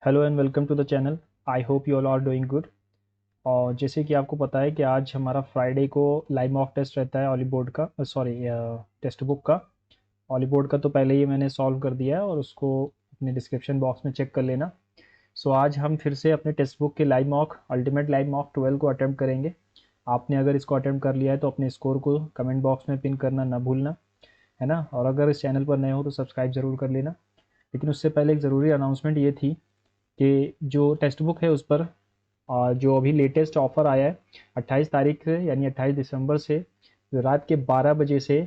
Hello and welcome to the channel. I hope you all are doing good. और जैसे कि आपको पता है कि आज हमारा फ्राइडे को लाइव मॉक टेस्ट रहता है ऑली बोर्ड का, सॉरी टेक्स्ट बुक का। ऑली बोर्ड का तो पहले ही मैंने सॉल्व कर दिया है और उसको अपने डिस्क्रिप्शन बॉक्स में चेक कर लेना। सो आज हम फिर से अपने टेक्स्ट बुक के live mock ultimate live mock 12 को अटैम्प्ट करेंगे। आपने अगर इसको अटैम्प्ट कर लिया है तो अपने स्कोर को कमेंट बॉक्स में पिन करना ना भूलना, है ना। और अगर इस चैनल पर नए हो तो सब्सक्राइब ज़रूर कर लेना। लेकिन उससे पहले एक ज़रूरी अनाउंसमेंट ये थी कि जो टेक्स्ट बुक है उस पर जो अभी लेटेस्ट ऑफ़र आया है 28 तारीख से यानी 28 दिसंबर से रात के 12 बजे से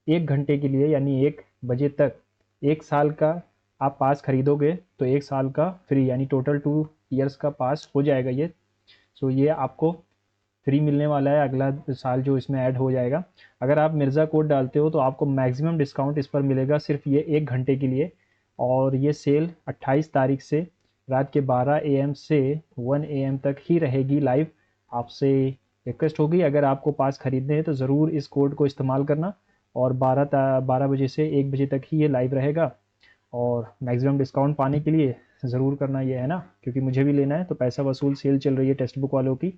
1 घंटे के लिए यानी 1 बजे तक 1 साल का आप पास खरीदोगे तो 1 साल का फ्री यानी टोटल 2 इयर्स का पास हो जाएगा ये। सो ये आपको फ्री मिलने वाला है अगला साल जो इसमें ऐड हो जाएगा। अगर आप मिर्ज़ा कोड डालते हो तो आपको मैक्सिमम डिस्काउंट इस पर मिलेगा सिर्फ ये 1 घंटे के लिए। और ये सेल 28 तारीख से रात के 12 AM से 1 AM तक ही रहेगी लाइव। आपसे रिक्वेस्ट होगी अगर आपको पास खरीदने हैं तो ज़रूर इस कोड को इस्तेमाल करना। और 12 बजे से 1 बजे तक ही ये लाइव रहेगा। और मैक्सिमम डिस्काउंट पाने के लिए ज़रूर करना ये, है ना, क्योंकि मुझे भी लेना है तो पैसा वसूल सेल चल रही है टेक्स्ट बुक वालों की।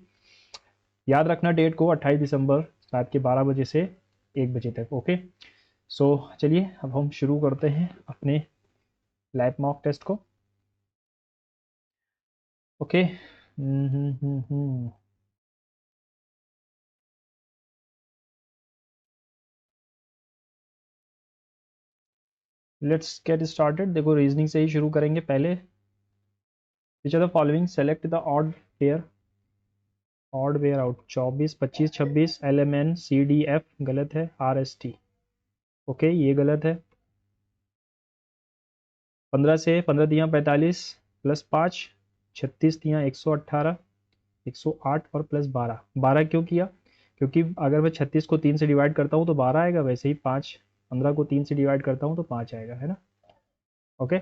याद रखना डेट को 28 दिसंबर रात के 12 बजे से 1 बजे तक। ओके, सो चलिए अब हम शुरू करते हैं अपने लाइव मॉक टेस्ट को। Okay, let's get started. देखो रीजनिंग से ही शुरू करेंगे पहले। Which are the following select the odd pair out 24 25 26 LMN CDF गलत है, RST ओके ये गलत है। 15 से 15 दिया 45 प्लस 5 36 दिया 118 108 और प्लस 12 12 क्यों किया, क्योंकि अगर मैं 36 को 3 से डिवाइड करता हूँ तो 12 आएगा, वैसे ही 5 15 को 3 से डिवाइड करता हूँ तो 5 आएगा, है ना। ओके,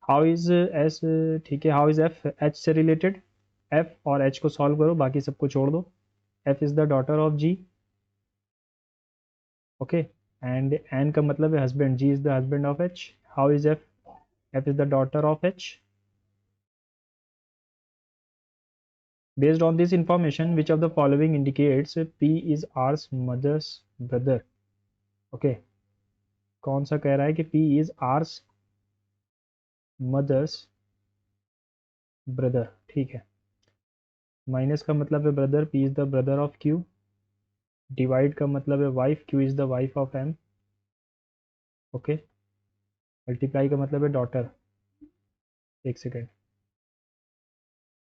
हाउ इज एस, ठीक है, हाउ इज एफ एच से रिलेटेड। एफ और एच को सॉल्व करो, बाकी सबको छोड़ दो। F is the daughter of G, okay, and N का मतलब है husband, G is the husband of H. How is F, F is the daughter of H. Based on this information, which of the following indicates P is R's mother's brother? Okay, कौन सा कह रहा है कि P is R's mother's brother, ठीक है। Minus का मतलब है brother, P is the brother of Q। Divide का मतलब है wife, Q is the wife of M। Okay, multiply का मतलब है डॉटर, एक सेकेंड,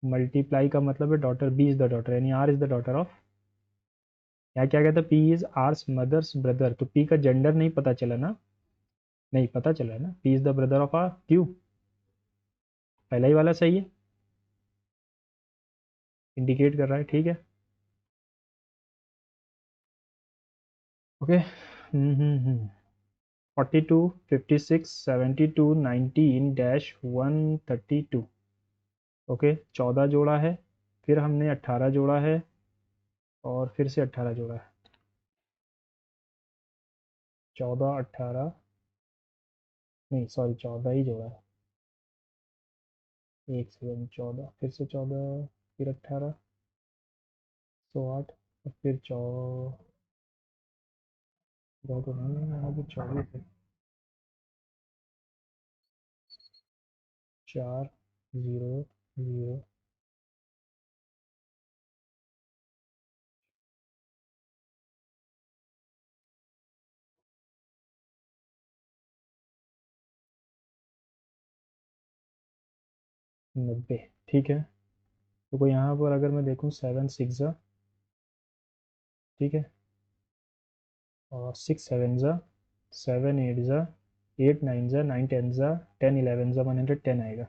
मल्टीप्लाई का मतलब है daughter, B is the daughter यानी R is the daughter of. यहाँ क्या कहता है, P is R's mother's brother, तो P का जेंडर नहीं पता चला ना, नहीं पता चला है ना। P is the brother of R, Q पहला ही वाला सही है, इंडिकेट कर रहा है, ठीक है। Okay, 42 56 72 19 dash 132। ओके, 14 जोड़ा है, फिर हमने 18 जोड़ा है और फिर से 18 जोड़ा है। 14 18, नहीं सॉरी 14 ही जोड़ा है। एक सेकेंड, 14 फिर से 14 फिर 18 108 और फिर 14 तो नहीं है यहाँ पे, 24 है। 4 0 0 90, ठीक है। तो कोई यहाँ पर अगर मैं देखूँ 7 6 ज़ा, ठीक है, और 6 7 ज़ा, 7 8 ज़ा, 8 9 ज़ा, 9 10 ज़ा, 10 11 ज़ा, 110 आएगा।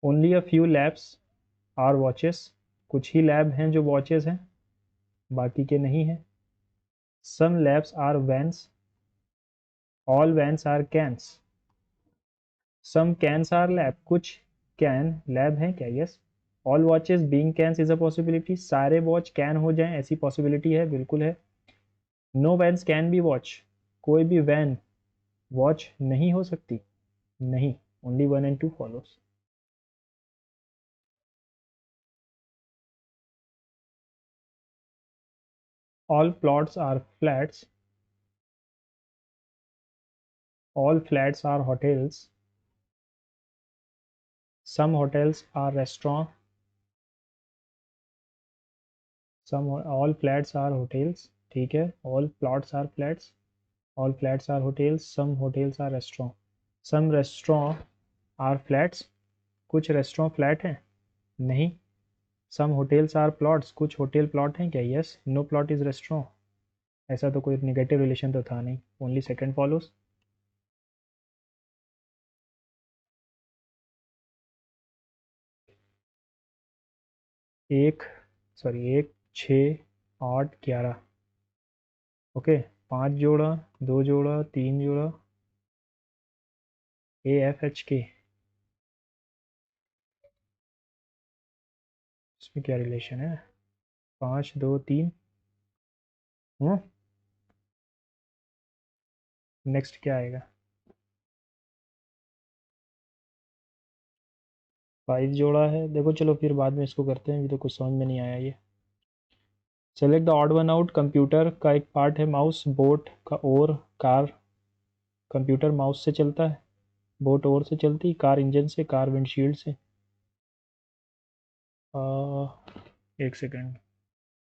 Only a few labs are watches, कुछ ही लैब हैं जो वॉचेस हैं, बाकी के नहीं हैं। Some labs are vans, all vans are cans. Some cans are lab, कुछ कैन लैब हैं क्या, yes. All watches being cans is a possibility, सारे वॉच कैन हो जाएं ऐसी पॉसिबिलिटी है, बिल्कुल है। No vans can be watch, कोई भी वैन वॉच नहीं हो सकती, नहीं, only 1 and 2 follows. All plots are flats, all flats are hotels, some hotels are restaurant, some all flats are hotels, ठीक है, all plots are flats, all flats are hotels, some hotels are restaurant, some restaurant are flats, कुछ restaurant flat हैं, नहीं, some hotels are plots, कुछ hotel plot हैं क्या, yes, no plot is restaurant, ऐसा तो कोई नेगेटिव रिलेशन तो था नहीं, ओनली सेकंड फॉलोस। एक, सॉरी, एक, 6, 8, 11, ओके, 5 जोड़ा, 2 जोड़ा, 3 जोड़ा, AFHK, इसमें क्या रिलेशन है, 5, 2, 3, नेक्स्ट क्या आएगा, 5 जोड़ा है, देखो चलो फिर बाद में इसको करते हैं, अभी तो कुछ समझ में नहीं आया ये। Select the odd one out, computer का एक पार्ट है माउस, बोट का और कार, कंप्यूटर माउस से चलता है, बोट और से चलती, कार इंजन से, कार विंडशील्ड से। एक सेकेंड,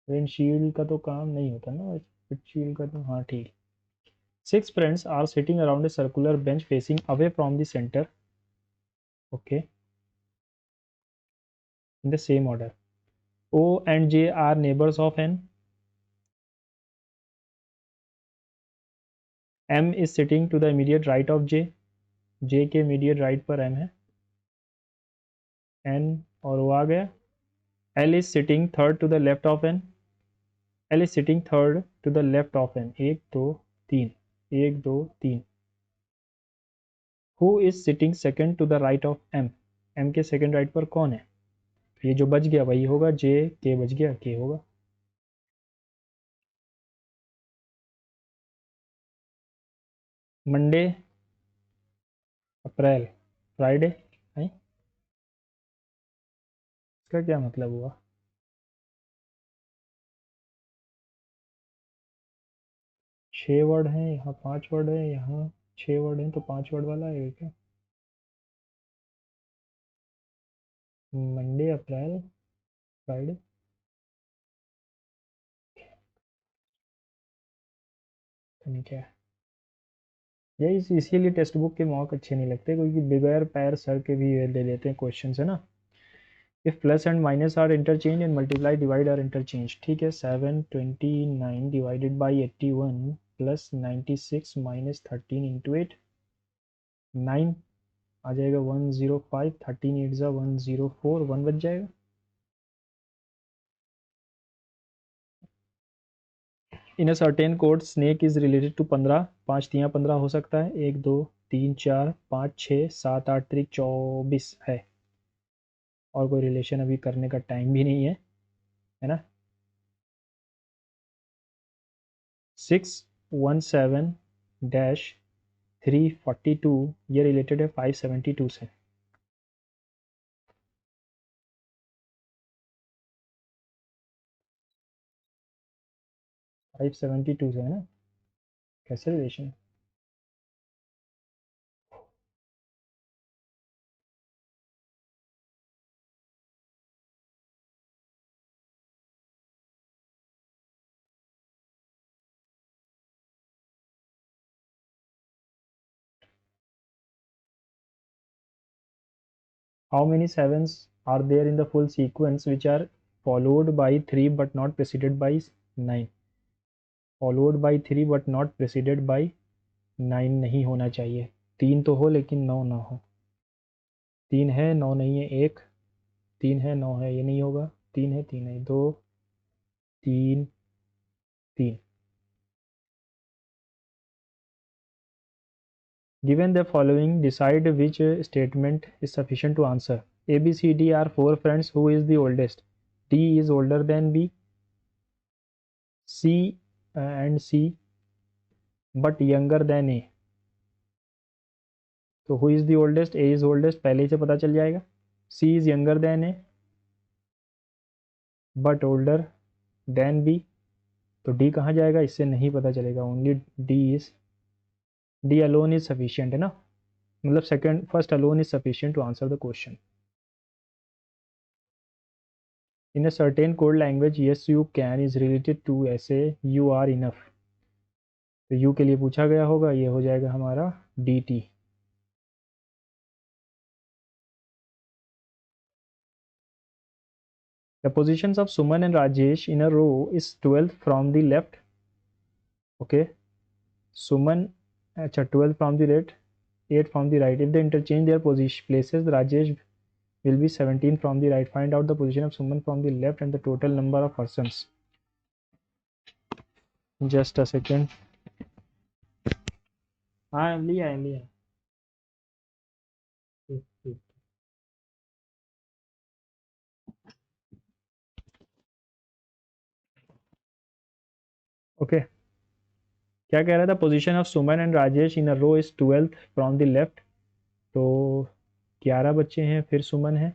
विंडशील्ड का तो काम नहीं होता ना, विंडशील्ड का तो, हाँ ठीक। 6 friends are sitting around a circular bench facing away from the center, okay, in the same order. O and J are neighbors of N. M is sitting to the immediate right of J. J के immediate right पर M है, N और वो आ गया। L is sitting third to the left of N. L is sitting third to the left of N. 1 2 3, 1 2 3। Who is sitting second to the right of M? M के second right पर कौन है? ये जो बच गया वही होगा, J K बच गया, K होगा। मंडे, अप्रैल, फ्राइडे है, इसका क्या मतलब हुआ? 6 वर्ड हैं, यहाँ 5 वर्ड है, यहाँ 6 वर्ड हैं, तो 5 वर्ड वाला है क्या? मंडे, अप्रैल, फ्राइडे, नहीं क्या है ये, इसीलिए टेक्स्ट बुक के मॉक अच्छे नहीं लगते, क्योंकि बगैर पैर सर के भी ये ले लेते हैं क्वेश्चन है ना। If plus and minus are interchange and multiply divide are interchange, ठीक है, 729 divided by 81 plus 96 minus 13 into 8, 9 आ जाएगा, 105, 13 8 ज़ा 104, 1 बच जाएगा। In a certain code snake is related to 15, 5 3 15 हो सकता है, 1 2 3 4 5 6 7 8 3 24 है, और कोई रिलेशन अभी करने का टाइम भी नहीं है ना। 617-342 ये रिलेटेड है 572 से, 572 से है ना, कैसे relation? How many sevens are there in the full sequence which are followed by 3 but not preceded by 9, followed by 3 but not preceded by 9 नहीं होना चाहिए, 3 तो हो लेकिन 9 ना हो, 3 है 9 नहीं है, 1, 3 है 9 है, ये नहीं होगा, 3 है 3 है, 2 3 3। Given the following, decide which statement is sufficient to answer. A, B, C, D are 4 friends. Who is the oldest? D is older than B. C and C, but younger than A. तो who is the oldest, A is oldest पहले ही से पता चल जाएगा। C is younger than A but older than B, तो D कहाँ जाएगा, इससे नहीं पता चलेगा। Only D alone is sufficient है ना, मतलब second first alone is sufficient to answer the question. In a certain code language yes you can is related to as you are enough, तो यू के लिए पूछा गया होगा, ये हो जाएगा हमारा D T. The position of Suman and Rajesh in a row is 12th from the left. Okay, Suman, अच्छा 12th from the left, 8 from the right. If they interchange their position places, Rajesh will be 17 from the right. Find out the position of Suman from the left and the total number of persons. Just a second. हाँ लिया है लिया। Okay, क्या कह रहा था, position of Suman and Rajesh in a row is 12th from the left. तो 11 बच्चे हैं, फिर सुमन है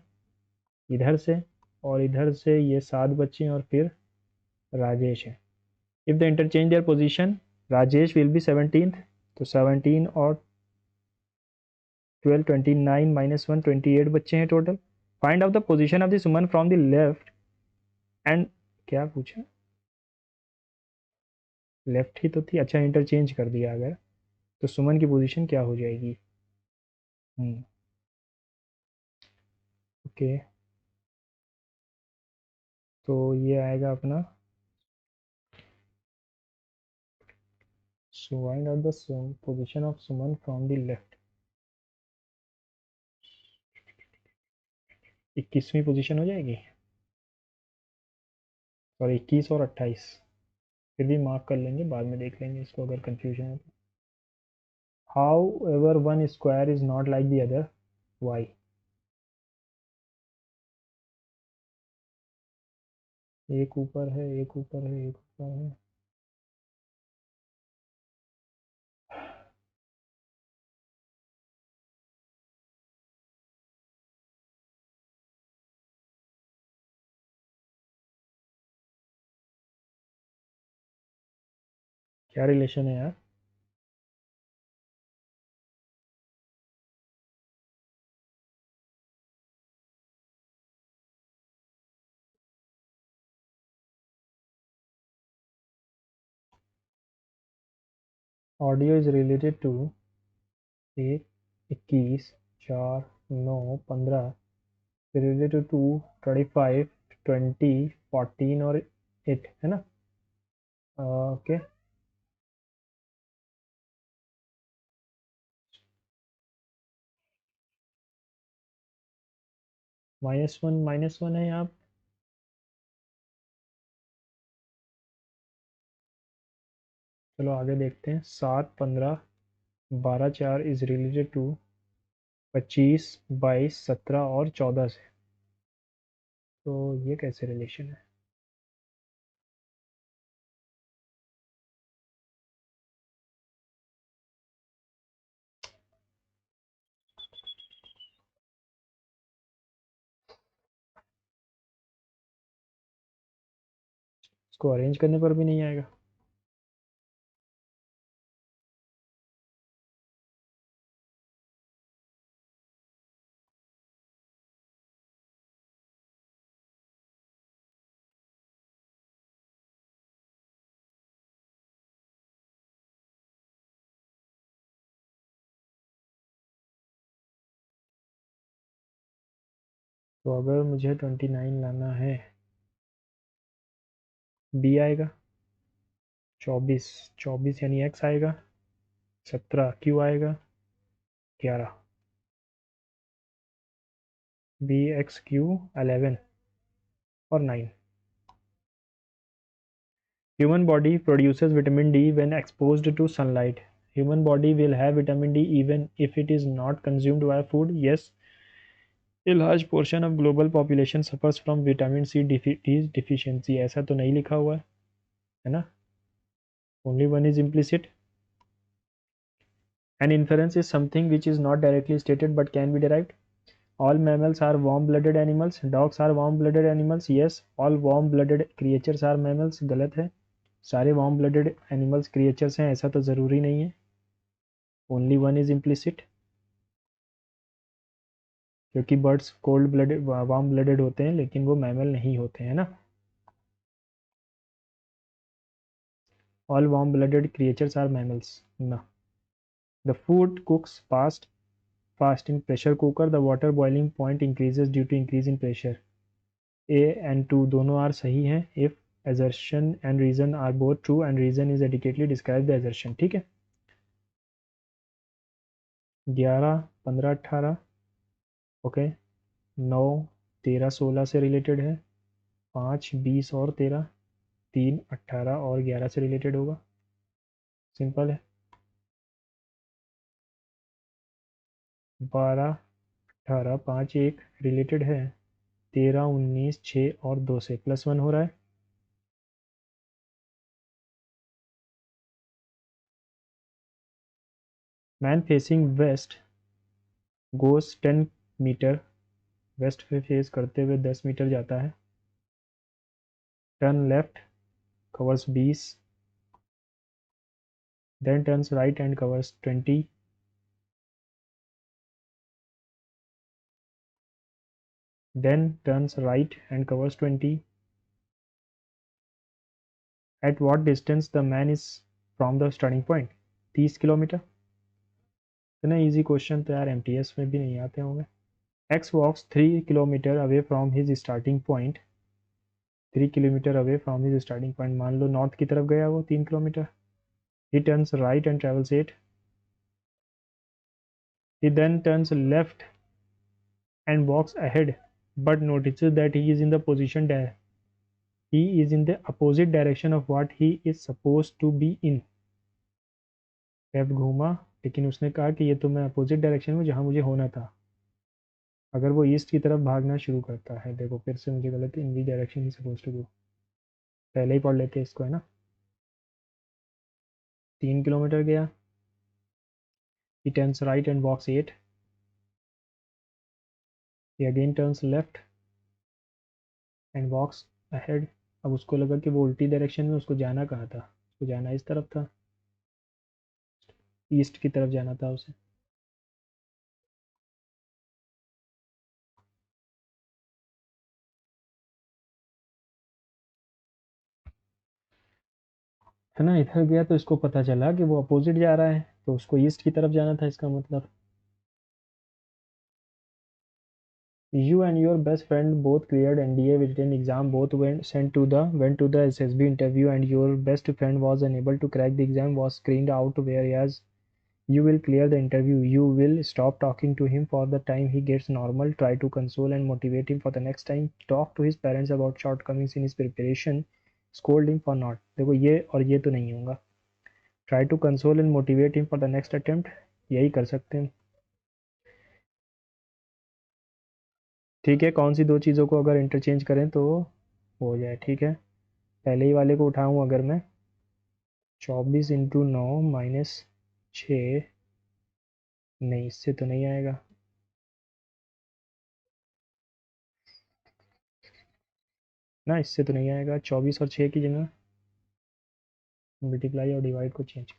इधर से, और इधर से ये 7 बच्चे हैं, और फिर राजेश है। If the interchange their position, Rajesh will be 17th, तो 17 और 12 29 माइनस 1 28 बच्चे हैं total. Find out the position of the Suman from the left and, क्या पूछा, लेफ्ट ही तो थी, अच्छा इंटरचेंज कर दिया अगर, तो सुमन की पोजीशन क्या हो जाएगी। ओके, तो ये आएगा अपना, so find out the position of Suman from the left. 21वीं पोजीशन हो जाएगी, और 21 और 28, फिर भी मार्क कर लेंगे, बाद में देख लेंगे इसको अगर कंफ्यूजन है तो। However one square is not like the other, why. एक ऊपर है, एक ऊपर है, एक ऊपर है, क्या रिलेशन है यार। Audio is related to 1, 21, 4, 9, 15, related to 25, 20, 14 और 8 है ना। ओके, -1 है यहाँ। चलो आगे देखते हैं। 7, 15, 12, 4 इज रिलेटेड टू 25, 22, 17 और 14 से, तो ये कैसे रिलेशन है। इसको अरेंज करने पर भी नहीं आएगा। तो अगर मुझे 29 लाना है, बी आएगा, 24, 24 यानी एक्स आएगा, 17 क्यू आएगा, 11 बी एक्स क्यू, 11 और 9। Human body produces vitamin D when exposed to sunlight. Human body will have vitamin D even if it is not consumed by food. Yes, a large portion of global population suffers from vitamin C deficiency. ऐसा तो नहीं लिखा हुआ है ना, only one is implicit. An inference is something which is not directly stated but can be derived. All mammals are warm-blooded animals. Dogs are warm-blooded animals. Yes, all warm-blooded creatures are mammals. गलत है. सारे warm-blooded animals creatures हैं ऐसा तो ज़रूरी नहीं है. Only one is implicit. क्योंकि birds cold blooded warm blooded होते हैं लेकिन वो मैमल नहीं होते हैं ना. All warm blooded creatures are mammals ना. The food cooks fast in pressure cooker. The water boiling point increases due to increase in pressure. A and 2 दोनों आर सही हैं if assertion and reason are both true and reason is adequately describe the assertion. ठीक है. 11 15 18 okay. 9 13 16 से related है. 5 20 और 13 3 18 और 11 से रिलेटेड होगा. सिंपल है. 12 18 5 1 रिलेटेड है. 13 19 6 और 2 से +1 हो रहा है. Man facing west goes 10 meter. West पे फेस करते हुए 10 मीटर जाता है. Turn left covers 20. Then turns right and covers 20. Then turns right and covers 20. At what distance the man is from the starting point. 30 kilometer. इतना easy question तो यार MTS में भी नहीं आते होंगे. X walks 3 kilometer away from his starting point. 3 kilometer away from his starting point. मान लो north की तरफ गया वो 3 kilometre. He turns right and travels 8. He then turns left and walks ahead, but notices that he is in the opposite direction of what he is supposed to be in. Left घूमा लेकिन उसने कहा कि ये तो मैं opposite direction में जहाँ मुझे होना था. अगर वो ईस्ट की तरफ भागना शुरू करता है. देखो फिर से मुझे गलत. In the direction he suppose to go. पहले ही पढ़ लेते हैं इसको है ना. 3 किलोमीटर गया. He turns right and walks 8. He again turns left and walks ahead. अब उसको लगा कि वो उल्टी डायरेक्शन में उसको जाना कहाँ था. उसको जाना इस तरफ था. ईस्ट की तरफ जाना था उसे. है ना. इधर गया तो इसको पता चला कि वो अपोजिट जा रहा है तो उसको ईस्ट की तरफ जाना था इसका मतलब. You and your best friend both cleared NDA written exam. Both went to the SSB interview, and your best friend was unable to crack the exam, was screened out. Whereas you will clear the interview. You will stop talking to him for the time he gets normal. Try to console and motivate him for the next time. Talk to his parents about shortcomings in his preparation. Scold him for not. देखो ये और ये तो नहीं होगा. Try to console and motivate him for the next attempt. यही कर सकते हैं. ठीक है. कौन सी दो चीज़ों को अगर इंटरचेंज करें तो हो जाए. ठीक है. पहले ही वाले को उठाऊँ अगर मैं. 24 × 9 -6. नहीं इससे तो नहीं आएगा. ना इससे तो नहीं आएगा. 24 और 6 की जगह मल्टीप्लाई और डिवाइड को चेंज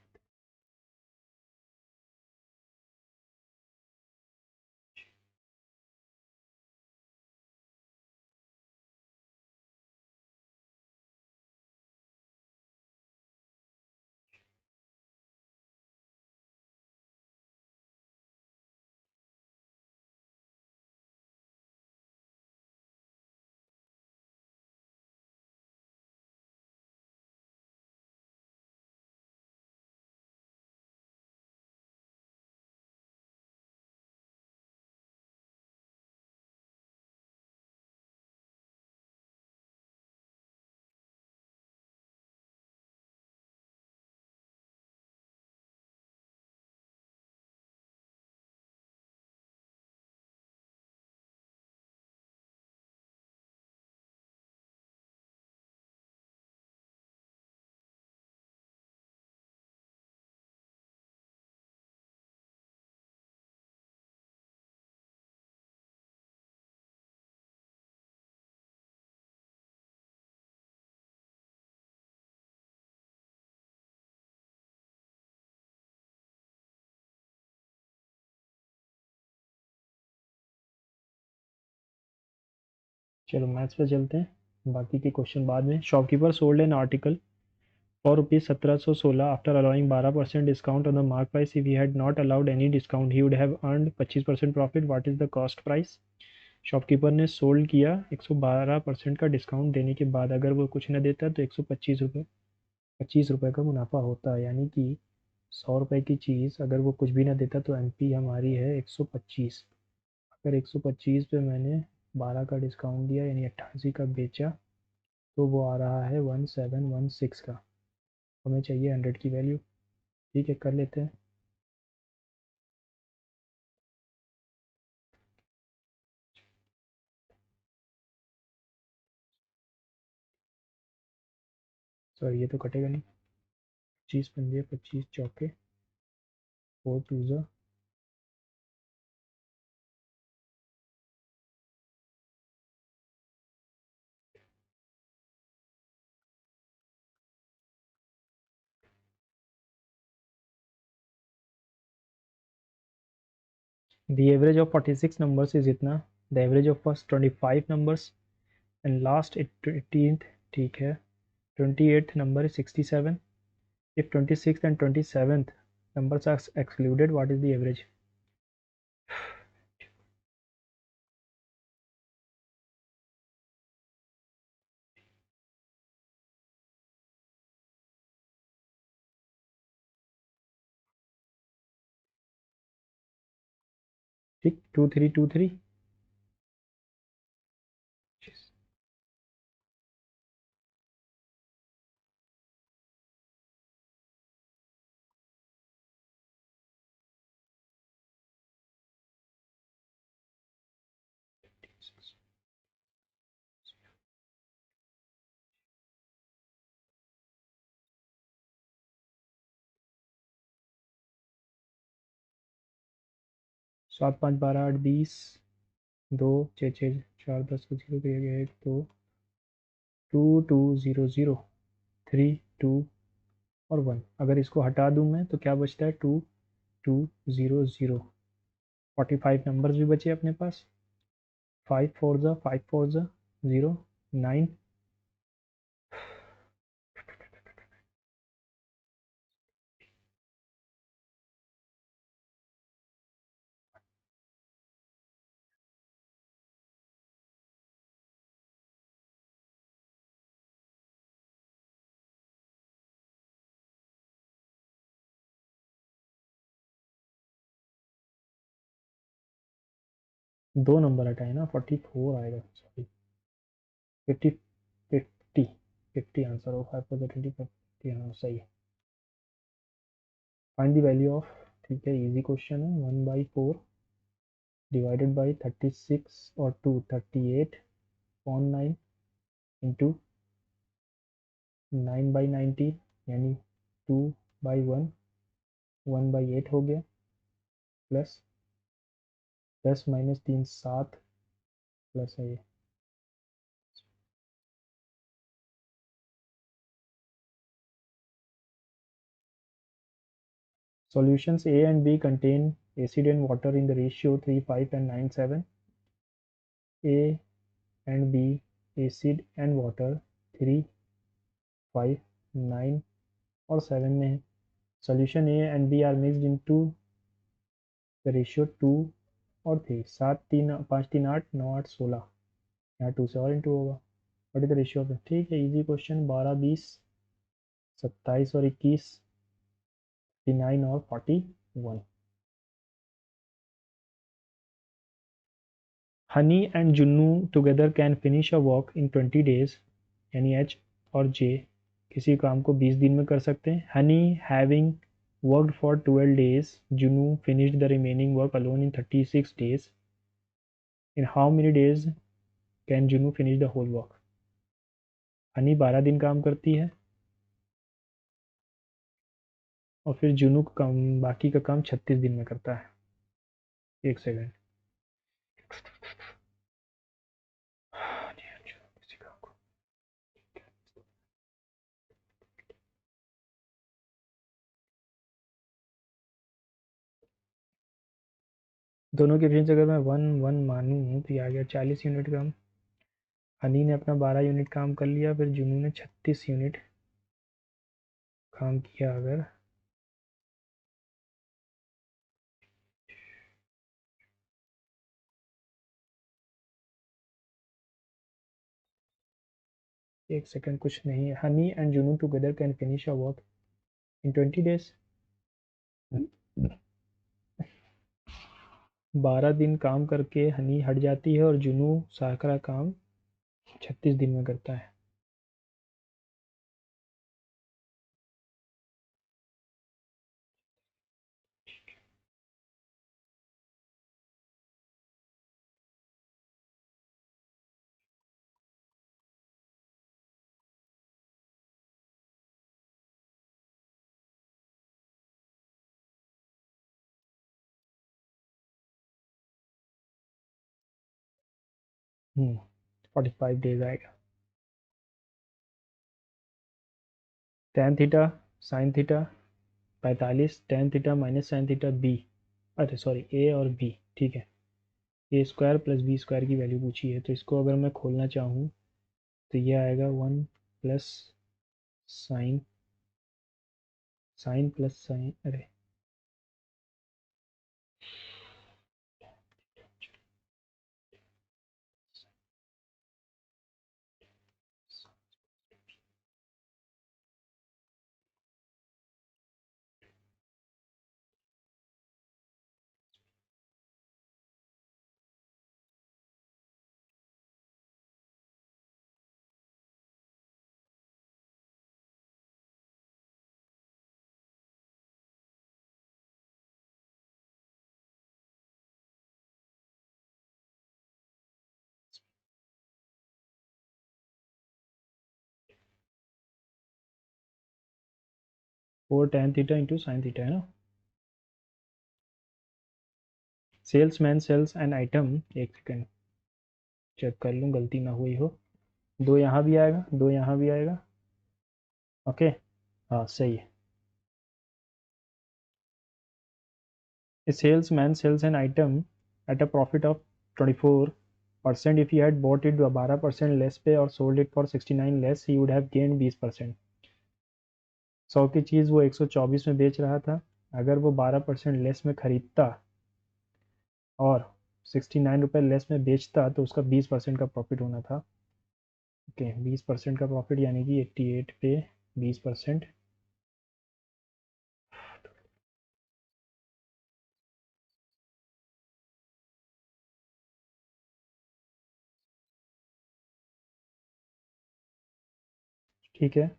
चलो मैथ्स पे चलते हैं, बाकी के क्वेश्चन बाद में। Shopkeeper sold an article for rupees 1716 after allowing 12% discount on the mark price. If he had not allowed any discount he would have earned 25% profit. What is the cost price? Shopkeeper ने sold किया 112% का discount देने के बाद, अगर वो कुछ ना देता तो 125 रुपये, 25 रुपये का मुनाफा होता है। यानी कि 100 रुपये की चीज़ अगर वो कुछ भी ना देता तो एमपी हमारी है 125। अगर 125 पे मैंने 12 का डिस्काउंट दिया यानी 88 का बेचा, तो वो आ रहा है 1716 का। हमें चाहिए 100 की वैल्यू। ठीक है, कर लेते हैं। सॉरी, ये तो कटेगा नहीं। 25 पंजे 25 चौके, 4 2 the average of 46 numbers is इतना। The average of first 25 numbers and last 18th, ठीक है, 28th number is 67. If 26th and 27th numbers are excluded, what is the average? ठीक, 2323। 7 5 12 8 20, 2 6 6 4 10 0 1 2 2 0 0 3 2 और 1। अगर इसको हटा दूं मैं तो क्या बचता है? 2 2 0 0। 45 नंबर्स भी बचे अपने पास। 5 4 0 9। दो नंबर हटाए ना, 44 आएगा। सॉरी, 50, 50, 50 आंसर हो। 5 4 20 हाँ सही है। फाइंड द वैल्यू ऑफ, ठीक है, इजी क्वेश्चन है। 1/4 डिवाइडेड बाई 36 और 2 38/9 इंटू 9/19 यानी 2/1, 1/8 हो गया, प्लस 10 - 3 7, प्लस है ये। Solutions A and B contain acid and water in the ratio 3 5 and 9 7. A and B acid and water 3 5 9 और 7 में है। Solution A and B are mixed into the ratio 2 और 3। 7 3 5 3 8 9 8 16, यहाँ 2 से और इंटू होगा। What is the ratio of, ठीक है, इजी क्वेश्चन। 12 20 27 और 21, 39 और 41। Honey and Junnu together can finish a work in 20 days, यानी एच और जे किसी काम को 20 दिन में कर सकते हैं। Honey having worked for 12 days, Junu finished the remaining work alone in 36 days। In how many days can Junu finish the whole work? Honey 12 दिन काम करती है और फिर जुनू का काम, बाकी का काम 36 दिन में करता है। एक सेकेंड। दोनों के एफिशिएंसी अगर मैं 1 1 मानूँ तो ये आ गया 40 यूनिट काम। हनी ने अपना 12 यूनिट काम कर लिया, फिर जुनू ने 36 यूनिट काम किया। अगर एक सेकंड, कुछ नहीं, Honey and Junu together can finish a work in 20 days। 12 दिन काम करके हनी हट जाती है और जुनू सारा काम 36 दिन में करता है। हम्म 45 डेज आएगा। Tan theta sine theta 45, tan theta minus sine theta B, अरे सॉरी ए और बी, ठीक है। A square plus B square की वैल्यू पूछी है, तो इसको अगर मैं खोलना चाहूँ तो ये आएगा 1 plus sine, sine plus sine, अरे four tan theta into sine theta है ना। Sales man sales and item, एक सेकेंड चेक कर लूँ गलती ना हुई हो। दो यहाँ भी आएगा, दो यहाँ भी आएगा, ओके, हाँ सही है। A salesman sells an item at a profit of 24% if he had bought it 12% less पे और sold it for 69 less, he would have gained 20%। 100 की चीज़ वो 124 में बेच रहा था, अगर वो 12% लेस में खरीदता और 69 रुपये लेस में बेचता तो उसका 20% का प्रॉफिट होना था। ओके, 20% का प्रॉफिट यानी कि 88 पे 20%, ठीक है।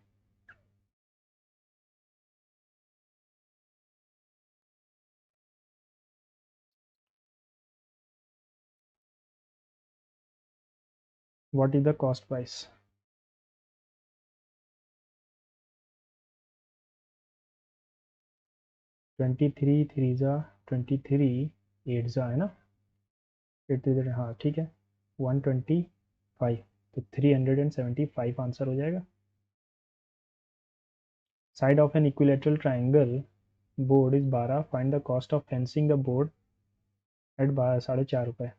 What is the cost price? 23 three ज़ा 23 एट ज़ा है ना, एट थ्री ज़ा, हाँ ठीक है, 125, तो 375 आंसर हो जाएगा। Side of an equilateral triangle board is 12, find the cost of fencing the board at 4.5 रुपये।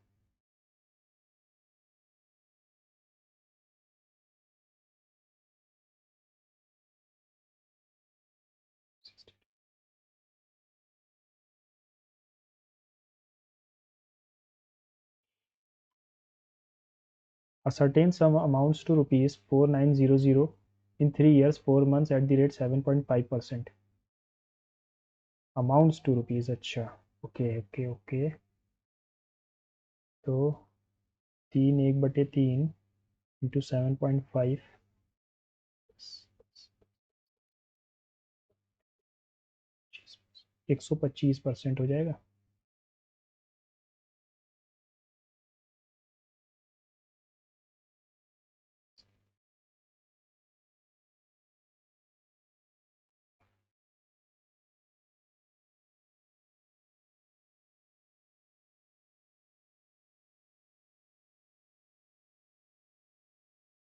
A certain sum amounts to rupees 4900 in 3 years 4 months at the rate 7.5%। Amounts to rupees, अच्छा, okay okay okay, तो 3 1/3 into 7.5, 125% हो जाएगा।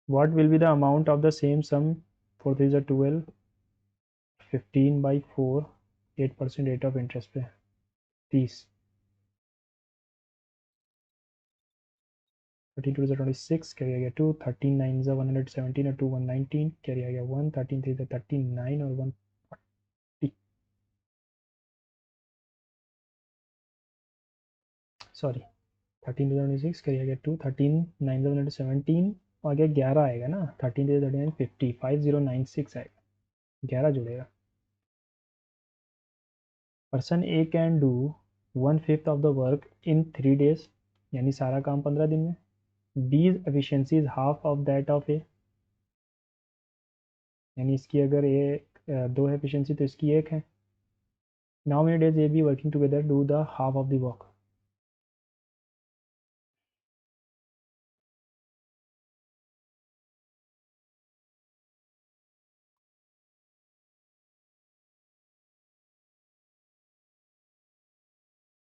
What will be the amount of the same sum? 4 3 12, 15/4, 8% rate of interest पे 30। 13 2 26 carry आ गया 2, 13 9 117 और 2 119 carry आ गया 1, 13 3 39 और 140 sorry 13 2 26 carry आ गया 2, 13 9 117 और आगे 11 आएगा ना 13 3 39 50 5096 आएगा 11 जुड़ेगा। Person A can do 1/5 of the work in 3 days यानी सारा काम 15 दिन में। B's efficiency is half of that of A यानी इसकी अगर ए 2 है एफिशिएंसी तो इसकी 1 है। Now many days A B working together do the half of the work.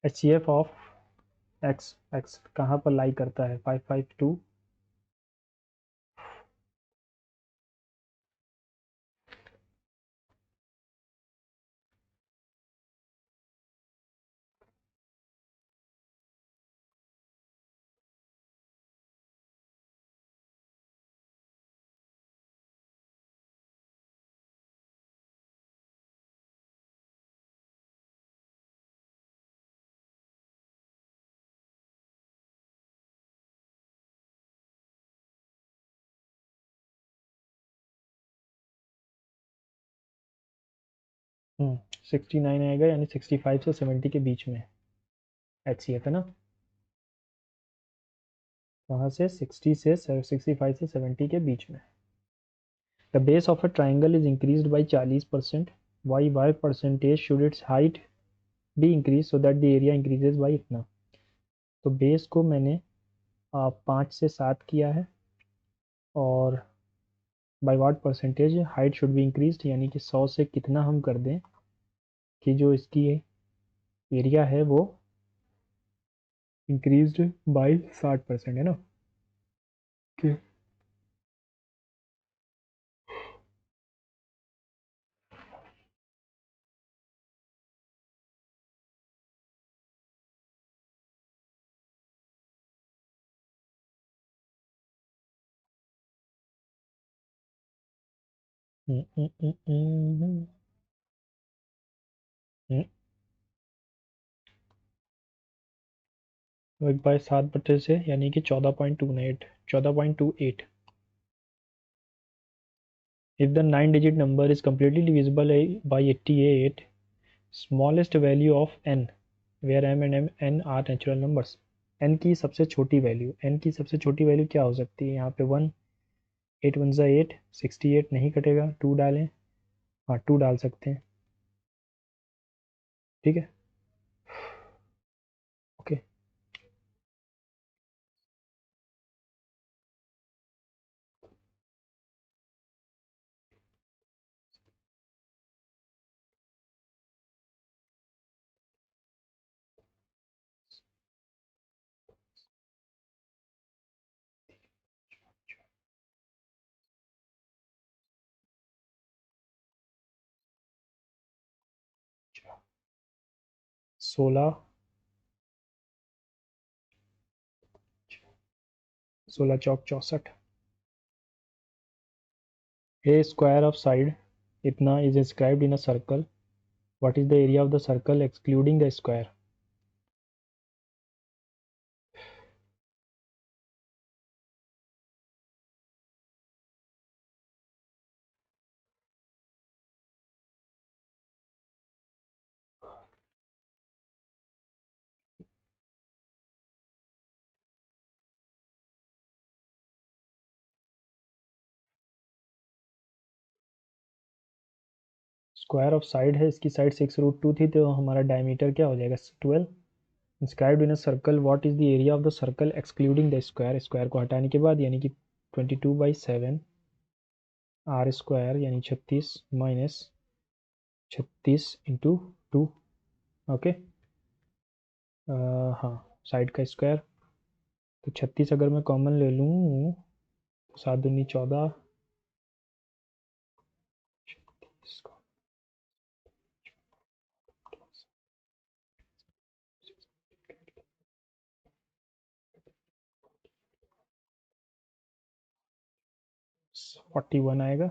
H C F of X X कहाँ पर लाई करता है 552 69 आएगा यानी 65 से 70 के बीच में एच सी एफ है ना। वहाँ से 60 से 65 से 70 के बीच में। The base of a triangle is increased by 40%। Why percentage should its height be increase so that the area increases by इतना। तो बेस को मैंने 5 से 7 किया है और by what percentage height should be increase यानी कि 100 से कितना हम कर दें कि जो इसकी एरिया है वो इंक्रीज्ड बाई 60% है ना। okay. तो 1/7 से यानी कि 14.28 14.28। If the 9-digit number is completely divisible by 88, smallest value of n, where m and n are natural numbers, n की सबसे छोटी वैल्यू n की सबसे छोटी वैल्यू क्या हो सकती है यहाँ पे 1, 8 1 8, 68 नहीं कटेगा 2 डालें, हाँ 2 डाल सकते हैं ठीक है ओके। सोलह 16 चौक 64। A square of side इतना is described in a circle. What is the area of the circle excluding the square? Square of side है इसकी साइड 6√2 थी तो हमारा डायमीटर क्या हो जाएगा 12। Inscribed in a circle what is the area of the circle excluding the square square को हटाने के बाद यानी कि 22/7 आर स्क्वायर यानी 36 माइनस 36 × 2 ओके। हाँ साइड का स्क्वायर तो 36 अगर मैं कॉमन ले लूँ तो 7 दूनी 14 36 41 आएगा।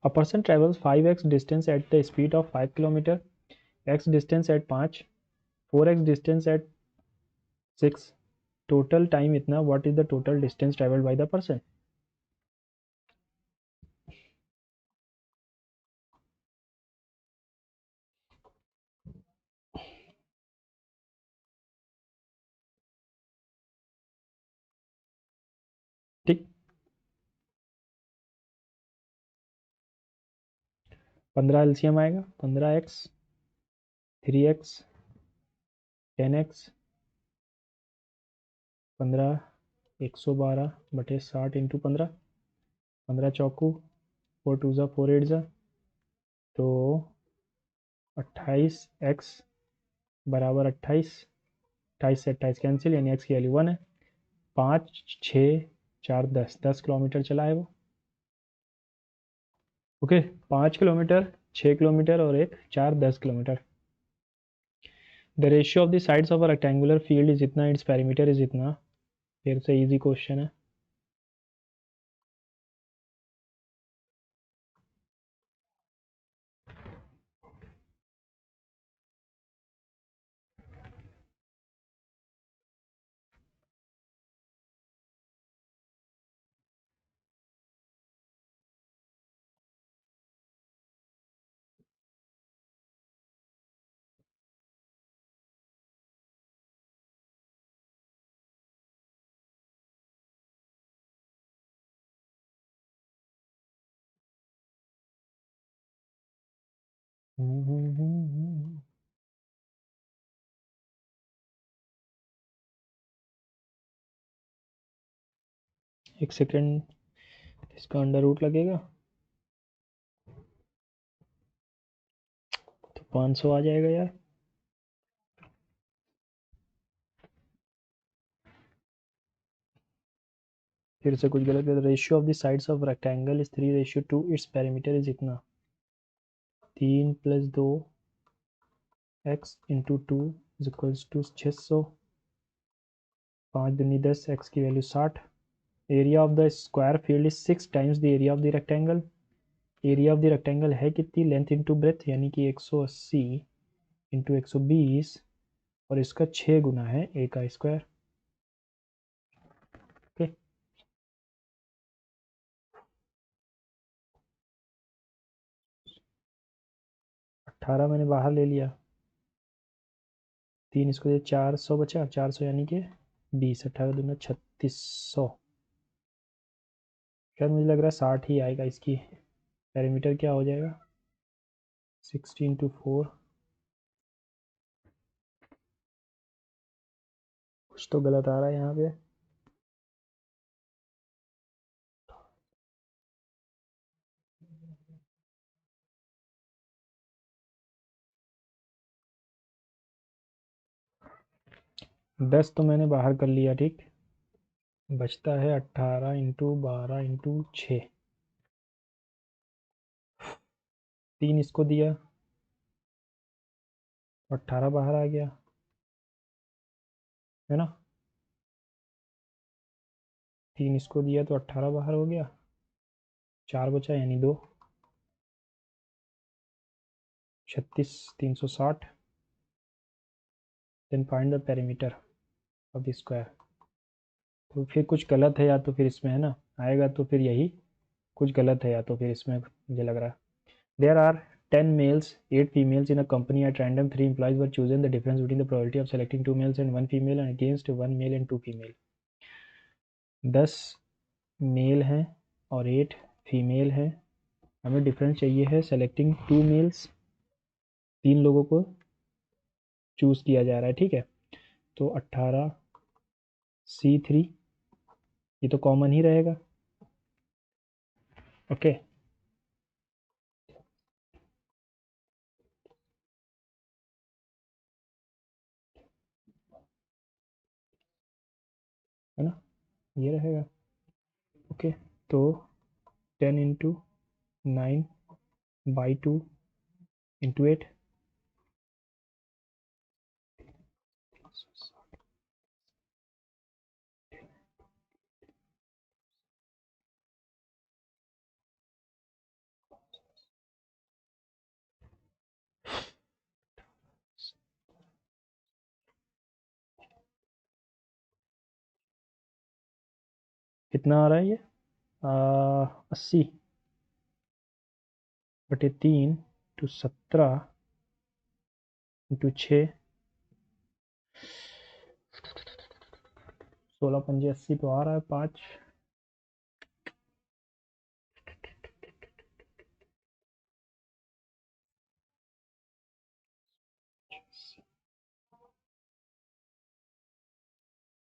A person travels 5x distance at the speed of 5 km, x distance at 5, 4x distance at 6, total time इतना, what is the total distance traveled by the person? ठीक, 15 एलसीएम आएगा, 15x, 3x, 10x, 15, 112/60 into 15, 15 चौकू, 4 to ज़ा 4 8 ज़ा, तो 28x बराबर 28, 28 से 28 cancel, यानी x की वैल्यू 1 है। 5, 6, 4, 10, 10 किलोमीटर चला है वो। ओके, 5 किलोमीटर, 6 किलोमीटर और एक 4, 10 kilometre. The ratio of the sides of a rectangular field is इतना, इट्स पेरीमीटर इज इतना। फिर से इजी क्वेश्चन है। एक सेकेंड, इसका अंडर रूट लगेगा तो 500 आ जाएगा यार। फिर से कुछ गलत है। Ratio of the sides of rectangle is 3:2, its perimeter is इतना, 3 + 2 x × 2 इज इक्वल्स टू 600, 5 दूनी 10, x की value 60। Area of the square field is 6 times the area of the rectangle. Area of the rectangle है कितनी, length into breadth, यानी कि 180 into 120, और इसका 6 गुना है a का स्क्वायर। ओके, 18 मैंने बाहर ले लिया, 3 इसको दे, 400 बचा, 400 यानी कि 20, 18 दूना 3600। शायद मुझे लग रहा है 60 ही आएगा। इसकी पेरीमीटर क्या हो जाएगा, 16 × 4, कुछ तो गलत आ रहा है यहाँ पे। दस तो मैंने बाहर कर लिया, ठीक, बचता है 18 इंटू 12 इंटू 6, 3 इसको दिया, 18 बाहर आ गया, है ना। 3 इसको दिया तो 18 बाहर हो गया, 4 बचा यानी 2, 36, 360। Then find the perimeter of the square. तो फिर कुछ गलत है या तो फिर इसमें, है ना, आएगा तो फिर यही कुछ गलत है या तो फिर इसमें, मुझे लग रहा है। There are 10 males, 8 females in a company at random. 3 employees were chosen. The difference between the probability of selecting 2 males and 1 female and against 1 male and 2 female. 10 mail हैं और 8 फीमेल हैं। हमें डिफरेंस चाहिए है सेलेक्टिंग 2 मेल्स, 3 लोगों को choose किया जा रहा है, ठीक है। तो 18C3, ये तो कॉमन ही रहेगा। ओके, है ना, ये रहेगा। ओके, तो 10 इंटू 9/2 इंटू 8, कितना आ रहा है ये 80/3 तो 17 इंटू 6, 16×5 80 तो आ रहा है 5।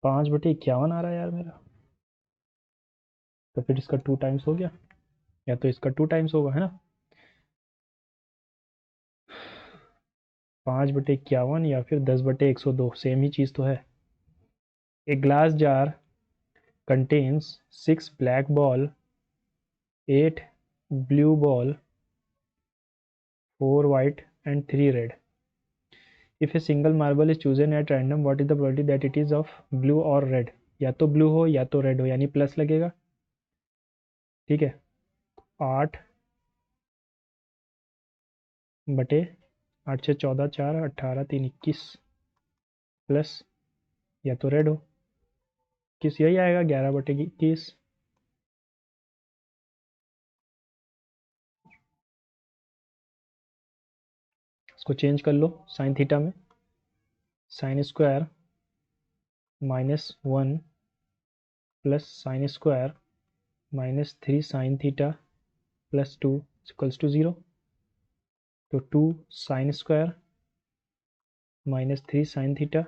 पाँच बटे 51 आ रहा है यार मेरा। तो फिर इसका 2 टाइम्स हो गया, या तो इसका 2 टाइम्स होगा, है ना। 5/51 या फिर 10/102, सेम ही चीज़ तो है। A glass jar contains 6 black ball, 8 blue ball, 4 white and 3 red. If a single marble is chosen at random, what is the probability that it is of blue or red? या तो blue हो या तो red हो, यानी plus लगेगा। ठीक है, 8/8 6 14 4 18 3 21 प्लस, या तो रेड हो, किस यही आएगा 11/21। इसको चेंज कर लो साइन थीटा में, sine square -1 plus sine square -3 sine theta plus 2 equals to 0। तो 2 sine square -3 sine theta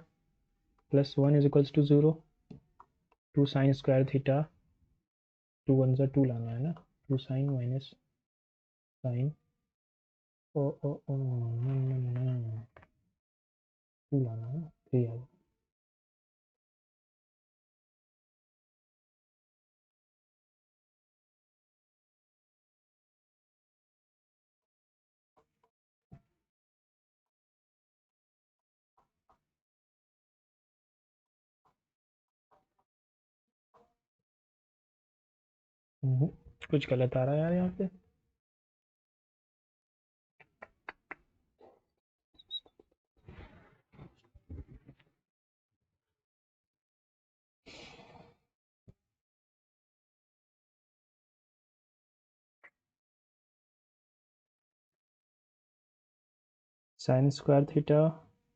plus 1 is equals to 0। 2 sine square theta, 2 1 जा 2 लाना है ना, 2 sine minus sine, oh oh oh no, 2 लाना है ना, 3 आ गया। कुछ गलत आ रहा है यार यहाँ पे। Sign square theta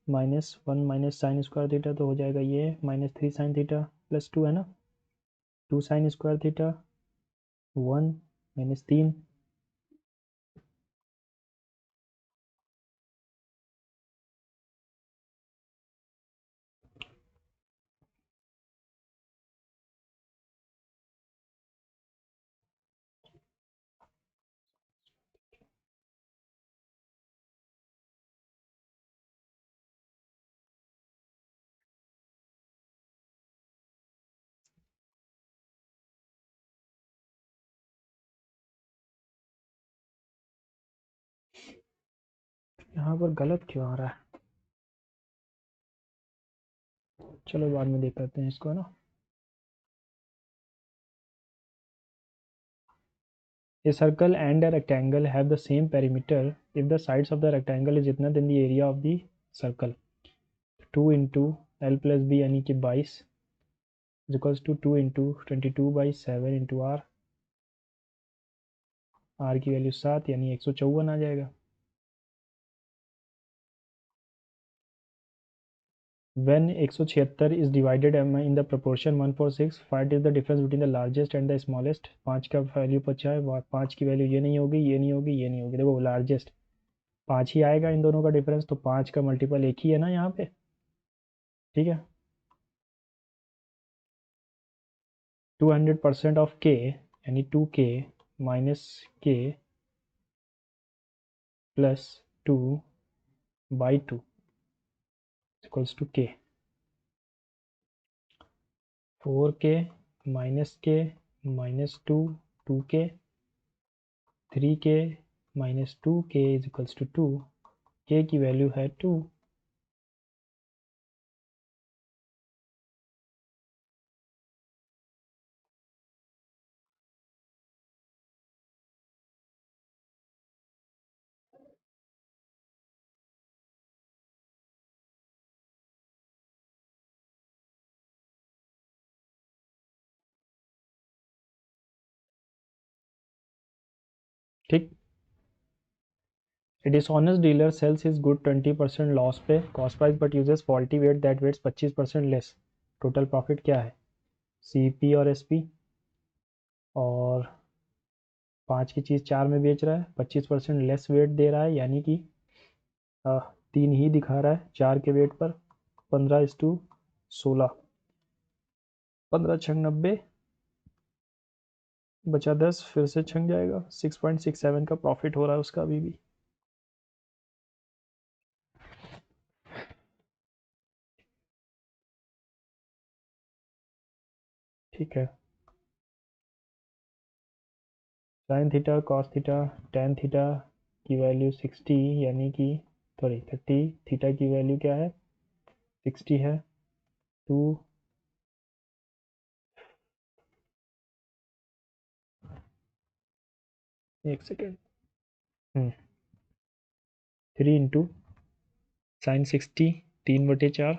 -1 minus sign square theta तो हो जाएगा ये -3 साइन थीटा प्लस 2, है ना। 2 साइन स्क्वायर थीटा 1 -3, यहाँ पर गलत क्यों आ रहा है। चलो बाद में देख लेते हैं इसको, है ना। A circle and a rectangle have the same perimeter if the sides of the rectangle is जितना then the area of the circle 2 into L plus B यानी कि 22 is equals to 2 into 22/7 into R। R की value 7 यानी 154 आ जाएगा। When 176 is divided in the proportion 1/6, find is the difference between the largest and the smallest। 5 का value बचा है, 5 की value ये नहीं होगी, ये नहीं होगी, ये नहीं होगी। देखो लार्जेस्ट 5 ही आएगा इन दोनों का डिफरेंस, तो 5 का मल्टीपल एक ही है ना यहाँ पे। ठीक है, 200% ऑफ k यानी 2k minus k plus 2/2 equals to k। 4k minus k minus 2 3k minus 2k is equals to 2। k की वैल्यू है 2। ठीक। A dishonest dealer sells his good 20% loss पे cost price but uses faulty weight that weighs 25% less, total profit क्या है? CP और SP, और 5 की चीज़ 4 में बेच रहा है, 25% लेस वेट दे रहा है, यानी कि 3 ही दिखा रहा है 4 के वेट पर। 15:16, 15 छंग 90, बचा 10, फिर से छंग जाएगा। 6.67 का प्रॉफिट हो रहा है उसका अभी भी। ठीक है। Sine theta cos theta tan theta की वैल्यू 60, यानी कि सॉरी 30, थीटा की वैल्यू क्या है? 60 है। 2, एक second, 3 into sine 60, 3/4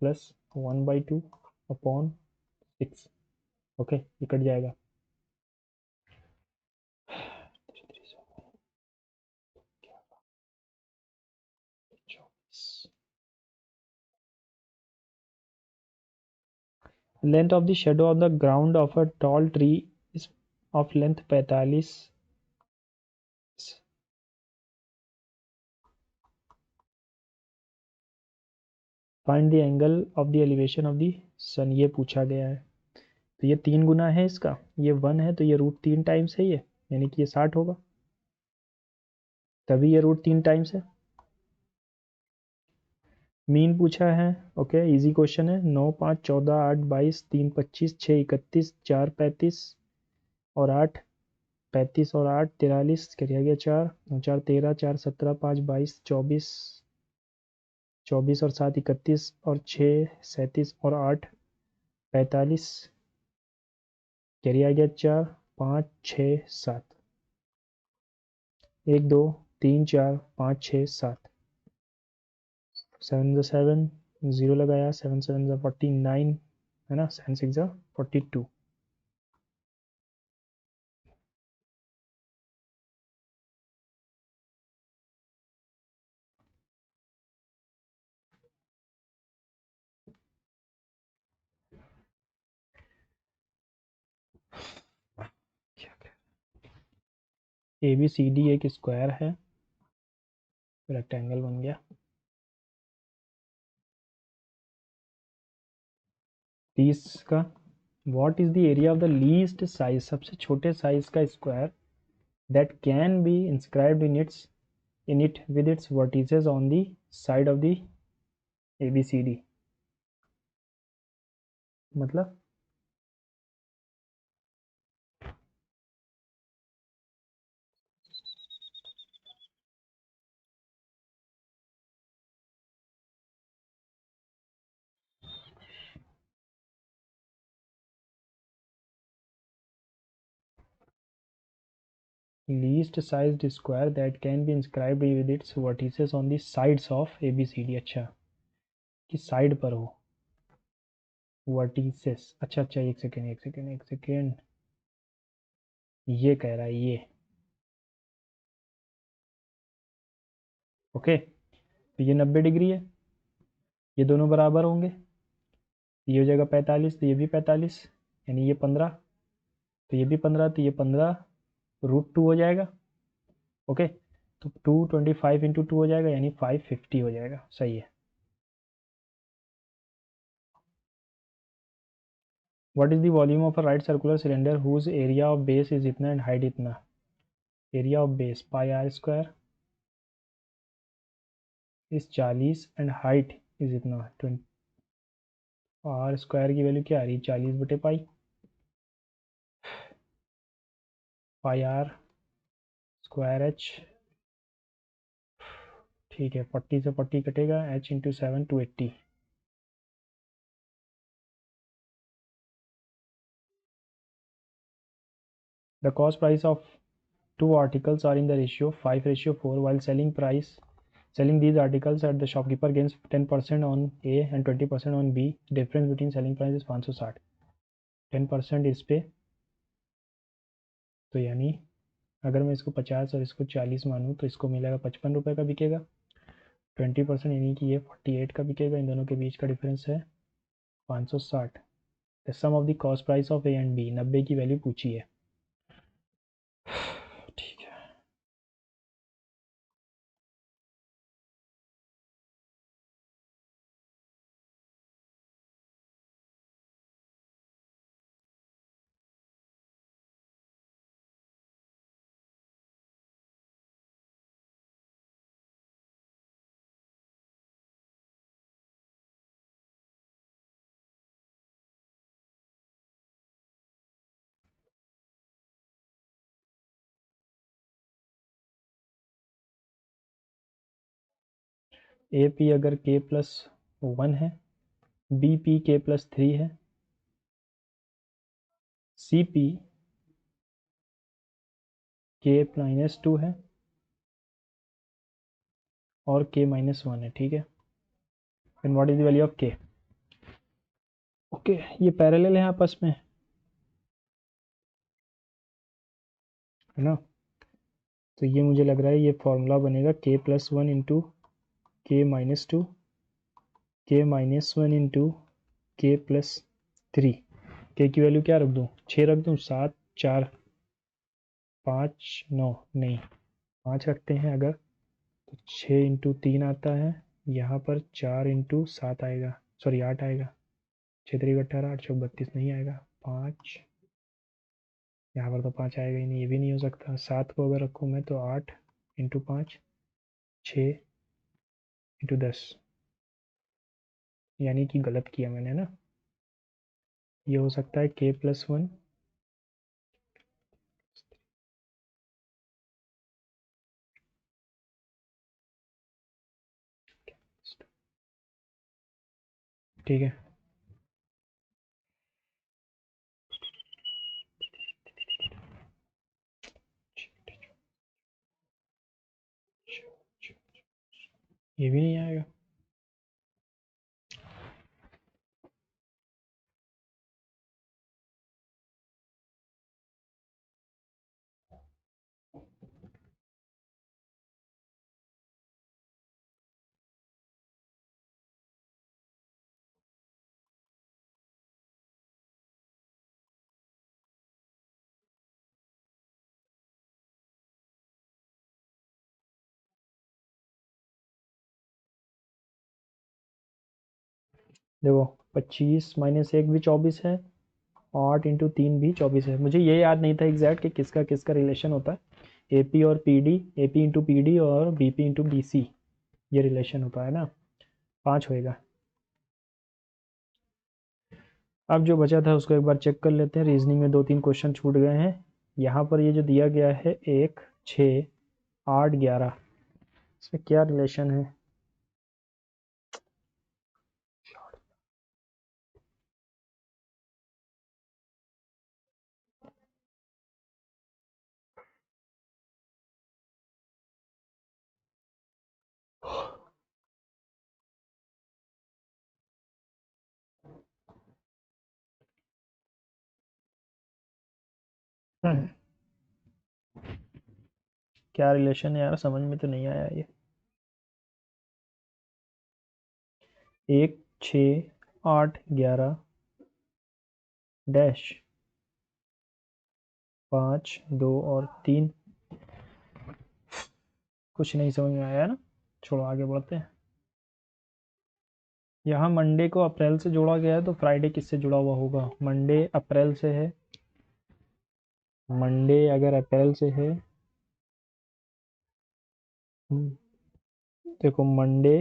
plus 1/2 upon 6। Okay, ये कट जाएगा। Length of the shadow of the ground of a tall tree is of length 45। Find the angle of the elevation of the sun, ये पूछा गया है। तो ये 3 गुना है इसका, ये 1 है तो ये √3 टाइम्स है ये, यानी कि ये 60 होगा, तभी ये √3 टाइम्स है। मीन पूछा है। ओके, इजी क्वेश्चन है। 9, 5, 14, 8, 22, 3, 25, 6, 31, 4, 35 और 8, 35 और 8 43, क्या गया 4, 4, 13, 4, 17, 5, 22, 24, 24 और 7 31 और 6 37 और 8 45, क्या गया 4, 5, 6, 7, 1, 2, 3, 4, 5, 6, 7, 7 7, 0 लगाया, 7 7 49 है ना, 7 6 42। ABCD एक स्क्वायर है, रेक्टेंगल बन गया। 30 का what is the area of the least size, सबसे छोटे साइज का square that can be inscribed in it with its vertices on the side of the ABCD, मतलब least sized square that can be inscribed with its vertices on the sides of ABCD। अच्छा, कि side पर हो vertices. अच्छा अच्छा, एक second एक second एक सेकेंड, ये कह रहा है ये। ओके, तो ये 90 डिग्री है, ये दोनों बराबर होंगे, ये हो जाएगा 45, तो ये भी 45, यानी ये 15, तो ये भी 15, तो ये 15 √2 हो जाएगा। ओके, तो 225 इंटू 2 हो जाएगा, यानी 550 हो जाएगा। सही है। What is the volume of a right circular cylinder whose area of base is इतना एंड हाइट इतना? Area of base pi r square is 40 and height is इतना 20। आर स्क्वायर की वैल्यू क्या आ रही है? 40/पाई, पाई आर स्क्वायर एच। ठीक है, 40 से 40 कटेगा, h into 7 280। The cost price of two articles are in the ratio 5:4 while selling these articles at the shopkeeper gains 10% on A and 20% on B. Difference between selling price is 560। 10% इस पे, तो यानी अगर मैं इसको 50 और इसको 40 मानूँ तो इसको मिलेगा 55 रुपये का बिकेगा। 20% यानी कि ये 48 का बिकेगा। इन दोनों के बीच का डिफरेंस है 560। The sum of the cost price of A and B, 90 की वैल्यू पूछी है। ठीक है, ए पी अगर k+1 है, बी पी k+3 है, सी पी k-2 है और k-1 है। ठीक है, and what is the value of k। Okay, ये पैरेलल है आपस में, है ना। तो ये मुझे लग रहा है ये फॉर्मूला बनेगा k+1 into k-2, k-1 into k+3। k की वैल्यू क्या रख दूँ, 6 रख दूँ, 7, 4, 5, 9, नहीं 5 रखते हैं अगर, तो 6 इंटू 3 आता है, यहाँ पर 4 इंटू 7 आएगा, सॉरी 8 आएगा। 6 3 18, 8 6 32 नहीं आएगा। 5, यहाँ पर तो 5 आएगा ही नहीं, ये भी नहीं हो सकता। 7 को अगर रखूँ मैं तो 8 इंटू 5, 6 इंटू 10, यानी कि गलत किया मैंने ना। ये हो सकता है k+1 ठीक है। ये भी नहीं आएगा। देखो 25 माइनस 1 भी 24 है, 8 इंटू 3 भी 24 है। मुझे ये याद नहीं था एग्जैक्ट कि किसका किसका रिलेशन होता है। ए पी और P D, A P into P D और B P into B C, ये रिलेशन होता है ना। 5 होएगा। अब जो बचा था उसको एक बार चेक कर लेते हैं। रीजनिंग में 2-3 क्वेश्चन छूट गए हैं। यहाँ पर ये जो दिया गया है 1, 6, 8, 11, इसमें क्या रिलेशन है। क्या रिलेशन है यार, समझ में तो नहीं आया ये। 1, 6, 8, 11 डैश 5, 2 और 3, कुछ नहीं समझ में आया ना। छोड़ो, आगे बढ़ते हैं। यहाँ मंडे को अप्रैल से जोड़ा गया है, तो फ्राइडे किससे जुड़ा हुआ होगा। मंडे अप्रैल से है, मंडे अगर अप्रैल से है, देखो मंडे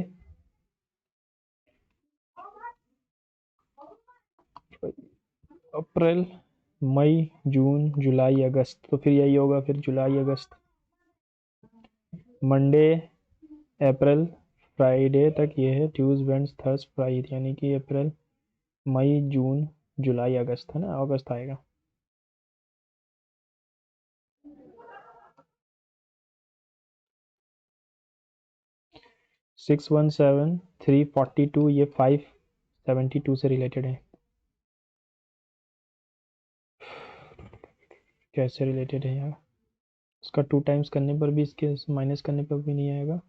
अप्रैल, मई, जून, जुलाई, अगस्त, तो फिर यही होगा फिर जुलाई अगस्त। मंडे अप्रैल फ्राइडे तक ये है, ट्यूज वेंस थर्स फ्राइडे, यानी कि अप्रैल, मई, जून, जुलाई, अगस्त, है ना, अगस्त आएगा। 617, 342, ये 572 से रिलेटेड है। कैसे रिलेटेड है यार। उसका 2 टाइम्स करने पर भी, इसके माइनस करने पर भी नहीं आएगा।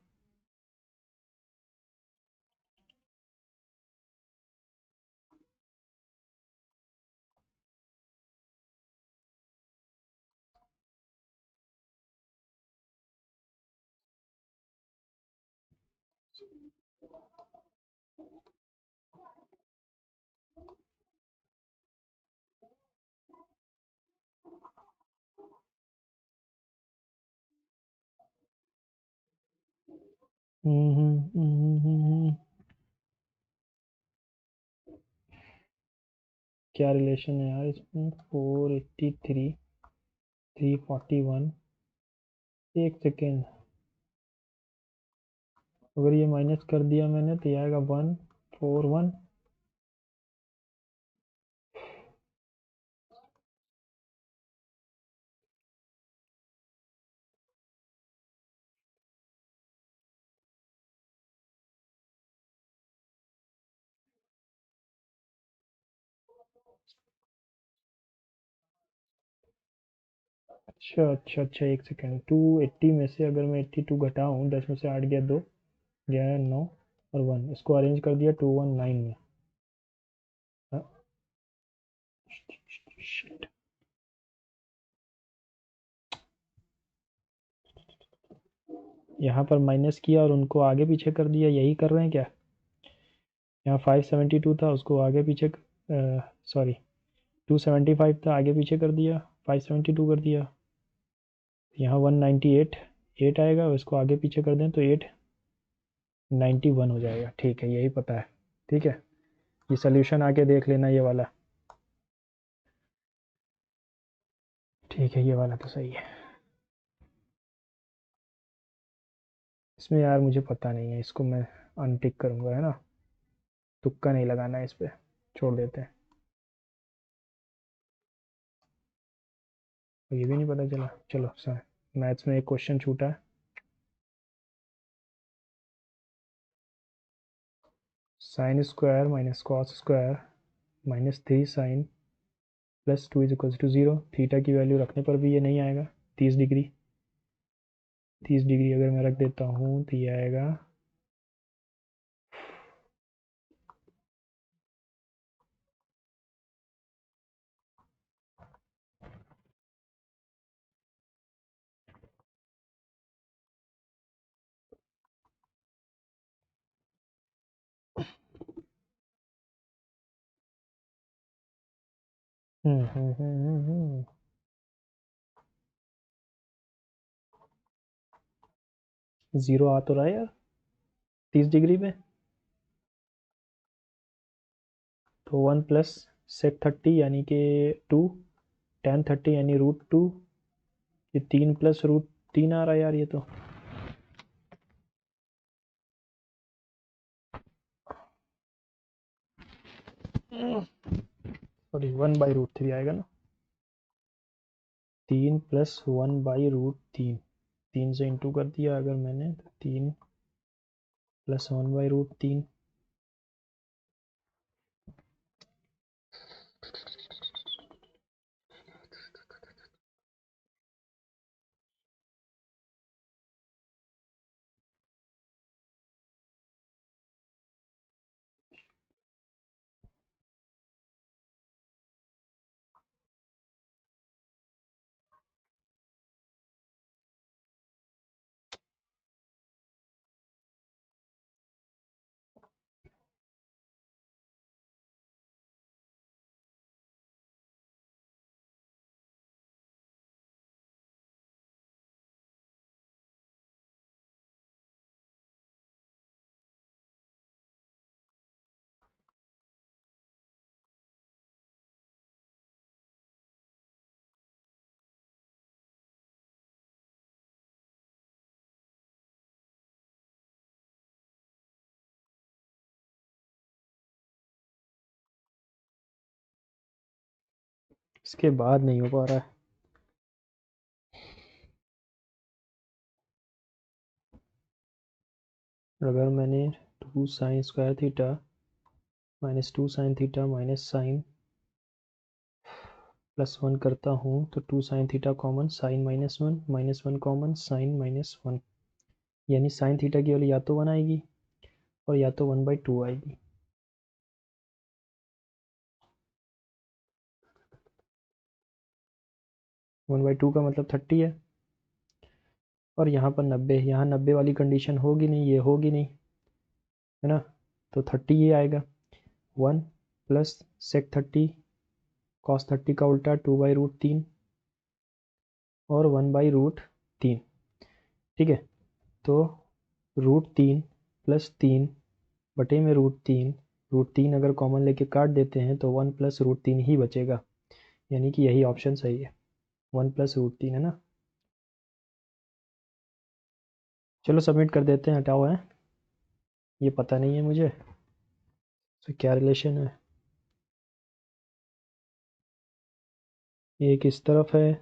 क्या रिलेशन है यार इसमें? 483, 341। एक सेकेंड, अगर ये माइनस कर दिया मैंने तो ये आएगा 141। अच्छा अच्छा अच्छा, एक सेकेंड। 280 में से अगर मैं 82 घटाऊँ, 10 में से 8 गया 2, गया 9 और 1, इसको अरेंज कर दिया 219 में। हाँ, shit। यहाँ पर माइनस किया और उनको आगे पीछे कर दिया, यही कर रहे हैं क्या? यहाँ 572 था, उसको आगे पीछे, सॉरी 275 था, आगे पीछे कर दिया, 572 कर दिया। यहाँ 198 8 आएगा, उसको आगे पीछे कर दें तो 891 हो जाएगा। ठीक है, यही पता है। ठीक है, ये सोल्यूशन आके देख लेना, ये वाला। ठीक है, ये वाला तो सही है। इसमें यार मुझे पता नहीं है, इसको मैं अनटिक करूँगा, है ना। तुक्का नहीं लगाना है इस पर, छोड़ देते हैं। और ये भी नहीं पता चला। चलो सर, मैथ्स में एक क्वेश्चन छूटा है। Sine square minus cos square minus 3 sine plus 2 is equals to 0। Theta की वैल्यू रखने पर भी ये नहीं आएगा। 30 डिग्री, 30 डिग्री अगर मैं रख देता हूँ तो ये आएगा। हम्म हम्म हम्म हम्म, हम्म। 0 आ तो रहा है यार 30 डिग्री में। तो 1 प्लस सेक 30 यानी कि 2, tan 30 यानी √2। ये 3 प्लस √3 आ रहा है यार ये तो। सॉरी, 1/√3 आएगा ना। 3 प्लस 1/√3, 3 से इंटू कर दिया अगर मैंने तो 3 प्लस 1/√3। इसके बाद नहीं हो पा रहा है। अगर मैंने 2 sin² theta minus 2 sin theta minus sine +1 करता हूँ तो 2 sine theta common, sine -1 common, sine -1, यानी साइन थीटा की वैल्यू या तो 1 आएगी और या तो 1/2 आएगी। वन बाई टू का मतलब 30 है और यहाँ पर 90, यहाँ 90 वाली कंडीशन होगी नहीं, ये होगी नहीं, है ना, तो 30 ये आएगा। 1 प्लस सेक 30 कॉस 30 का उल्टा 2/√3 और 1/√3। ठीक है, तो √3 प्लस 3 बटे में √3, √3 अगर कॉमन लेके काट देते हैं तो 1 प्लस √3 ही बचेगा, यानी कि यही ऑप्शन सही है, 1 प्लस √3, है ना। चलो सबमिट कर देते हैं, हटाओ है, ये पता नहीं है मुझे तो क्या रिलेशन है, ये किस तरफ है।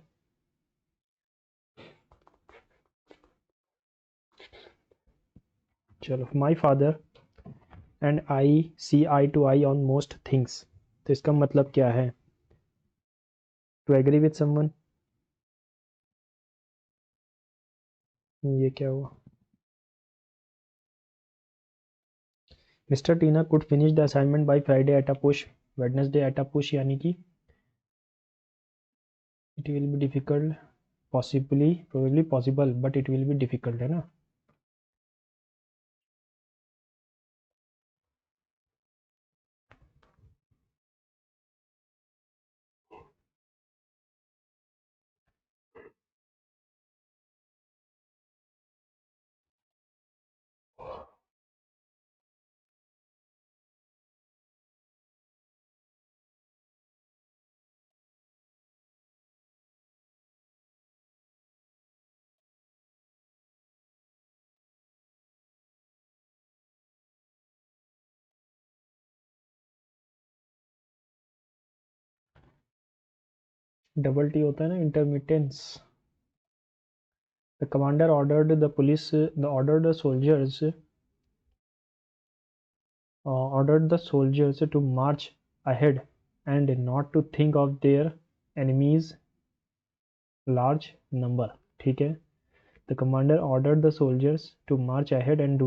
चलो, my father and I see eye to eye on most things, तो इसका मतलब क्या है, टू एग्री विथ समवन, ये क्या हुआ। Mister Tina could finish the assignment by Friday at a push, Wednesday at a push, यानी कि it will be difficult, possibly, probably possible, but it will be difficult, है ना। Double T होता है ना, इंटरमिटेंस। The commander ordered the police, the ordered the soldiers, ordered the soldiers to march ahead and not to think of their enemies large number, ठीक है। The commander ordered the soldiers to march ahead and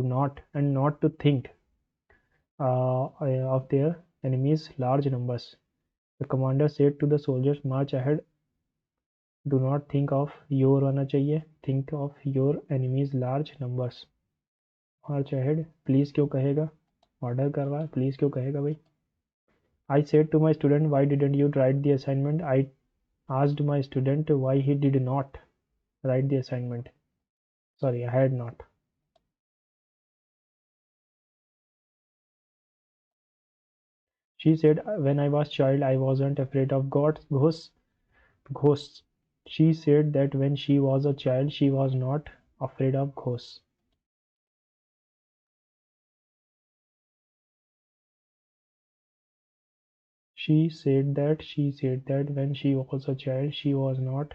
not to think of their enemies large numbers. The commander said to the soldiers, march ahead, do not think of your आना चाहिए, think of your enemies large numbers। march ahead please क्यों कहेगा, order कर रहा है, please क्यों कहेगा भाई। I said to my student, why didn't you write the assignment? I asked my student why he did not write the assignment. Sorry, I had not. She said, when I was child, I wasn't afraid of ghosts. She said that when she was a child, she was not afraid of ghosts. She said that when she was a child, she was not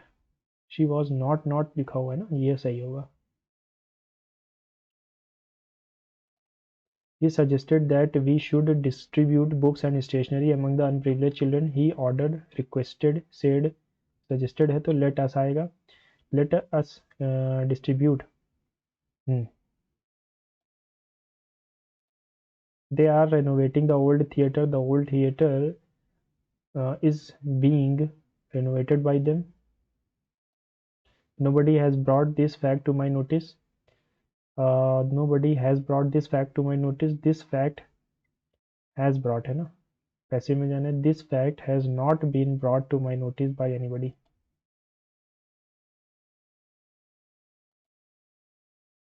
लिखा हुआ है ना, ये सही होगा। He suggested that we should distribute books and stationery among the unprivileged children. He ordered, requested, said, suggested है तो let us आएगा, let us distribute। They are renovating the old theater. The old theater is being renovated by them. Nobody has brought this fact to my notice. Nobody has brought this fact to my notice. This fact has brought, है ना, पैसे में जाने, this fact has not been brought to my notice by anybody.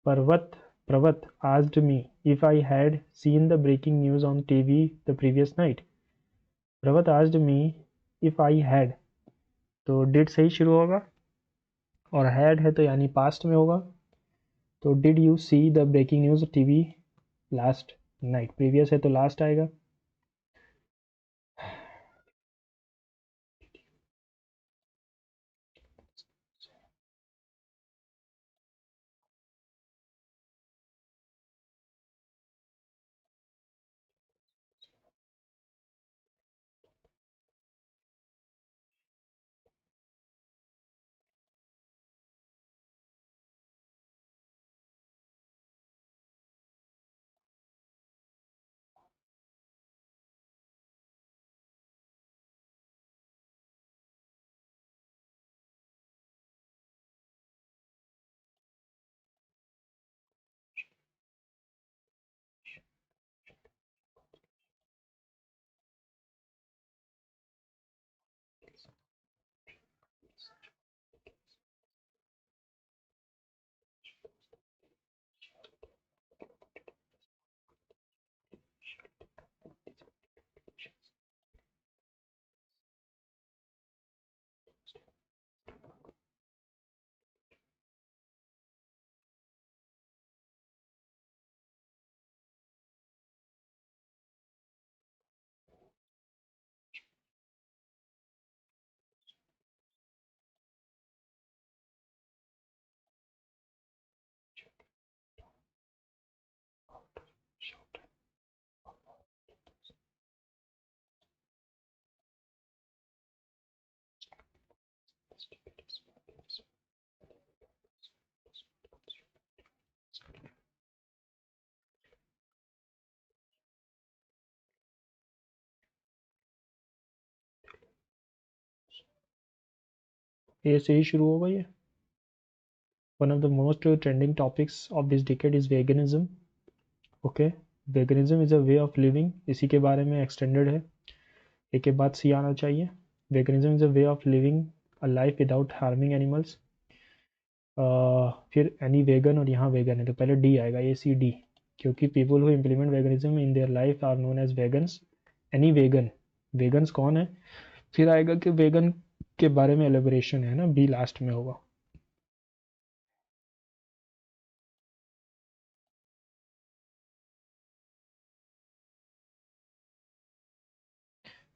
Pravat asked me if I had seen the breaking news on TV the previous night. Pravat asked me if I had, तो did सही शुरू होगा और had है तो यानी past में होगा, तो did you see the breaking news TV last night, previous है तो last आएगा। ए से ही शुरू होगा ये। One of the most trending topics of this decade is veganism. Okay, veganism is a way of living, इसी के बारे में एक्सटेंडेड है, एक के बाद सी आना चाहिए। Veganism is a way of living a life without harming animals. फिर एनी वेगन, और यहाँ वेगन है तो पहले डी आएगा, ए सी डी, क्योंकि people who implement veganism in their life are known as vegans. Any vegan, vegans कौन है? फिर आएगा कि वेगन के बारे में एलिब्रेशन है ना, बी लास्ट में होगा।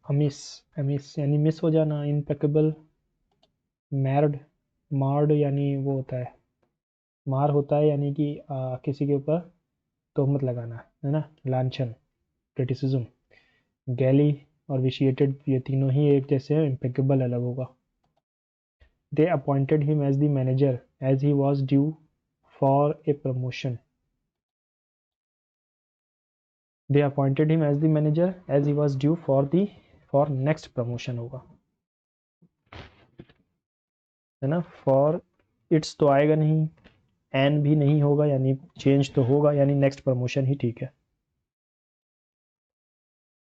अमिस, अमिस यानी मिस हो जाना, इम्पेकेबल। मैर्ड, मार्ड यानी वो होता है, मार होता है यानी कि किसी के ऊपर तोहमत लगाना है ना, लांछन, क्रिटिसिज्म। गैली और विशिएटेड ये तीनों ही एक जैसे हैं, इम्पेकेबल अलग होगा। They appointed him as the manager as he was due for a promotion. They appointed him as the manager as he was due for next promotion होगा, है ना। for it's तो आएगा नहीं, and भी नहीं होगा, यानी change तो होगा, यानी next promotion ही ठीक है।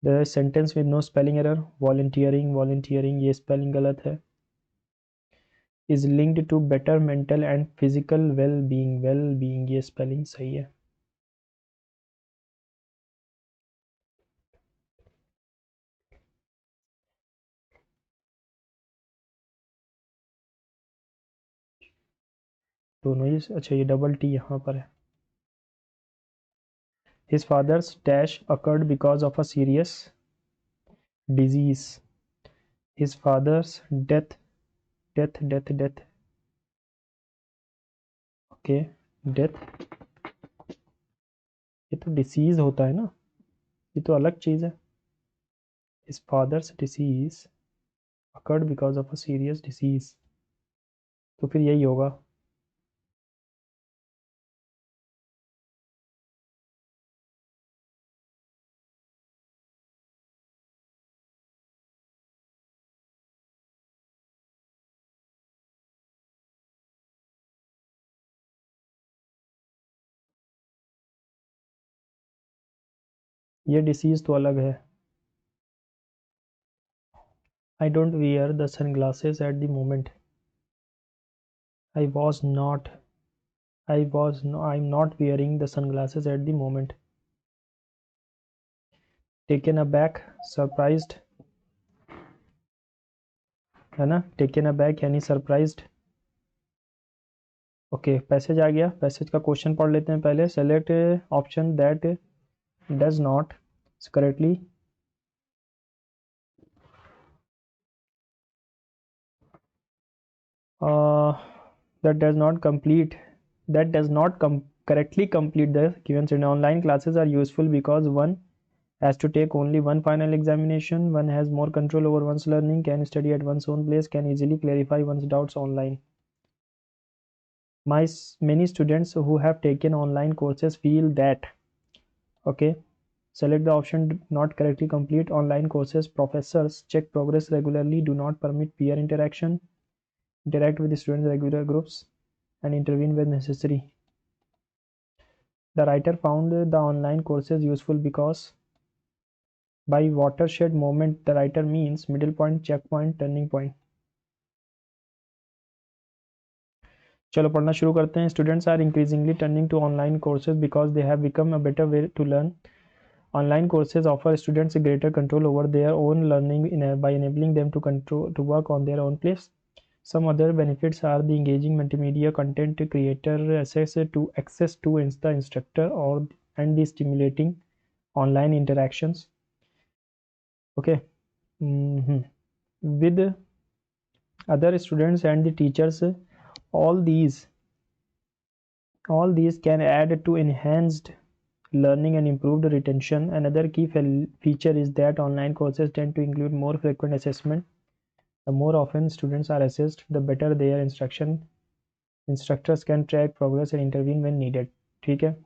The sentence with no spelling error, volunteering, volunteering ये spelling गलत है। is linked to better mental and physical well-being, well-being ये spelling सही है। दोनों ही अच्छा, ये डबल टी यहाँ पर है। His father's dash occurred because of a serious disease. His father's death, death. Okay, death, ये तो disease होता है ना, ये तो अलग चीज़ है। His father's disease occurred because of a serious disease, तो फिर यही होगा। ये disease तो अलग है। I don't wear the sunglasses at the moment. I was not, I'm not wearing the sunglasses at the moment. Taken aback, surprised, है ना, taken aback यानी surprised। ओके, पैसेज आ गया, पैसेज का क्वेश्चन पढ़ लेते हैं पहले। Select option that does not correctly that does not complete that does not correctly complete the given sentence. Online classes are useful because one has to take only one final examination, one has more control over one's learning, can study at one's own place, can easily clarify one's doubts online. Many students who have taken online courses feel that, okay, select the option not correctly complete. Online courses professors check progress regularly, do not permit peer interaction, interact with the students regular groups, and intervene when necessary. The writer found the online courses useful because by watershed moment the writer means middle point, checkpoint, turning point. चलो पढ़ना शुरू करते हैं। Students are increasingly turning to online courses because they have become a better way to learn. Online courses offer students greater control over their own learning by enabling them to work on their own pace. Some other benefits are the engaging multimedia content creator access to the instructor and the stimulating online interactions. Okay. With other students and the teachers, all these can add to enhanced learning and improved retention. Another key feature is that online courses tend to include more frequent assessment. The more often students are assessed, the better their instructors can track progress and intervene when needed. ठीक है।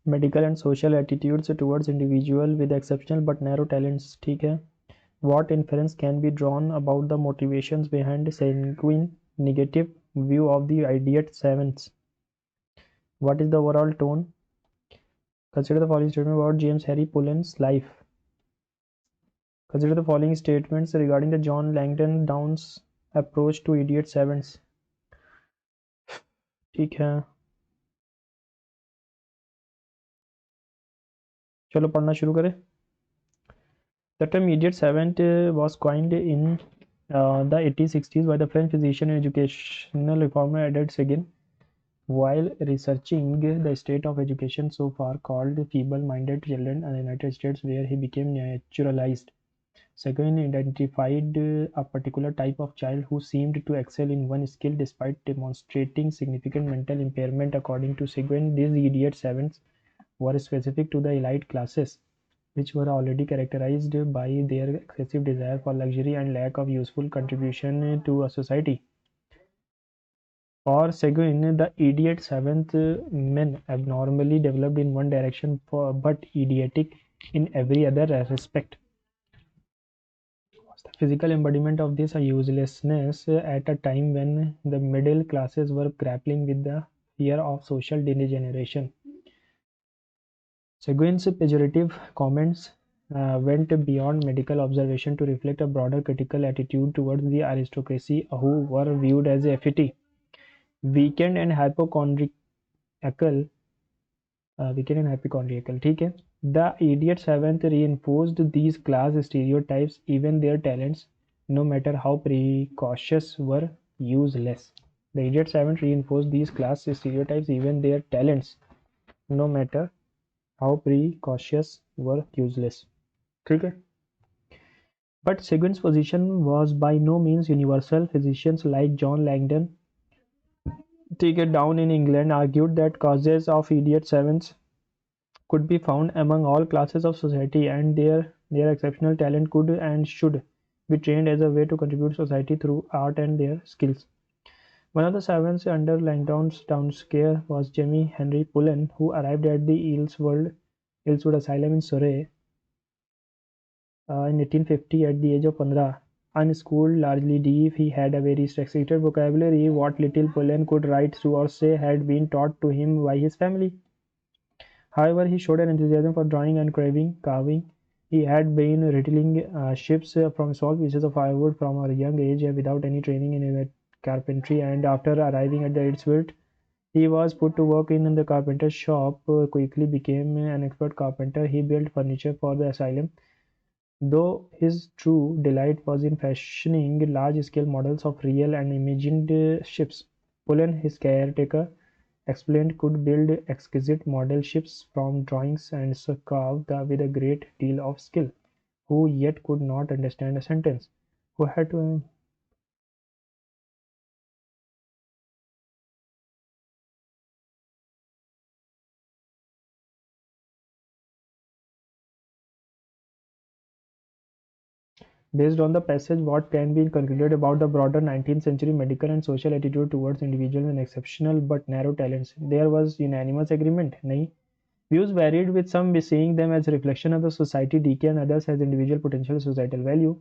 Medical and social attitudes towards individual with exceptional but narrow talents, ठीक है। What inference can be drawn about the motivations behind sanguine negative view of the idiot savants? What is the overall tone? Consider the following statement about James Harry Pullen's life. Consider the following statements regarding the John Langdon Down's approach to idiot savants. ठीक है, चलो पढ़ना शुरू करें। The term idiot savant was coined in the 1860s by the French physician and educational reformer Edward Seguin while researching the state of education so far called feeble-minded children in the United States, where he became naturalized. Seguin identified a particular type of child who seemed to excel in one skill despite demonstrating significant mental impairment. According to Seguin, these idiot savants were specific to the elite classes, which were already characterized by their excessive desire for luxury and lack of useful contribution to a society. For Seguin, the idiot seventh men abnormally developed in one direction but idiotic in every other respect. The physical embodiment of this uselessness at a time when the middle classes were grappling with the fear of social degeneration. Seguin's pejorative comments went beyond medical observation to reflect a broader critical attitude towards the aristocracy who were viewed as effete, weakened and hypochondriacal ठीक है। The idiot seventh reinforced these class stereotypes, even their talents, no matter how precocious, were useless. The idiot seventh reinforced these class stereotypes, even their talents, no matter how precocious, were useless. ठीक है। But Seguin's position was by no means universal. Physicians like John Langdon, ठीक है, down in England, argued that causes of idiot sevenths could be found among all classes of society, and their exceptional talent could and should be trained as a way to contribute to society through art and their skills. One of the servants under Langdon's downscare was Jimmy Henry Pullen, who arrived at the Eelswood Asylum in Surrey in 1850 at the age of 15. Unschooled, largely deaf, he had a very restricted vocabulary. What little Pullen could write through or say had been taught to him by his family. However, he showed an enthusiasm for drawing and carving. He had been riddling ships from small pieces of firewood from a young age without any training in carpentry, and after arriving at the Eidsvold, he was put to work in the carpenter's shop, quickly became an expert carpenter. He built furniture for the asylum, though his true delight was in fashioning large-scale models of real and imagined ships. Pullen, his caretaker, explained, could build exquisite model ships from drawings and carve with a great deal of skill, who yet could not understand a sentence, who had to Based on the passage, what can be concluded about the broader 19th century medical and social attitude towards individuals and exceptional but narrow talents? There was unanimous agreement. नहीं, views varied, with some seeing them as a reflection of the society decay and others as individual potential societal value.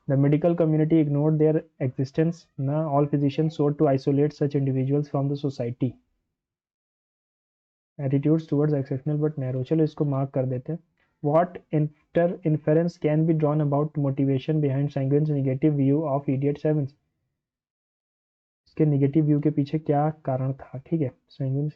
The medical community ignored their existence. Now all physicians sought to isolate such individuals from the society. Attitudes towards exceptional but narrow. चलो इसको mark कर देते हैं. What inference can be drawn about motivation behind Sanguine's negative view of idiot sevens? इसके negative view के पीछे क्या कारण था? ठीक है, Sanguine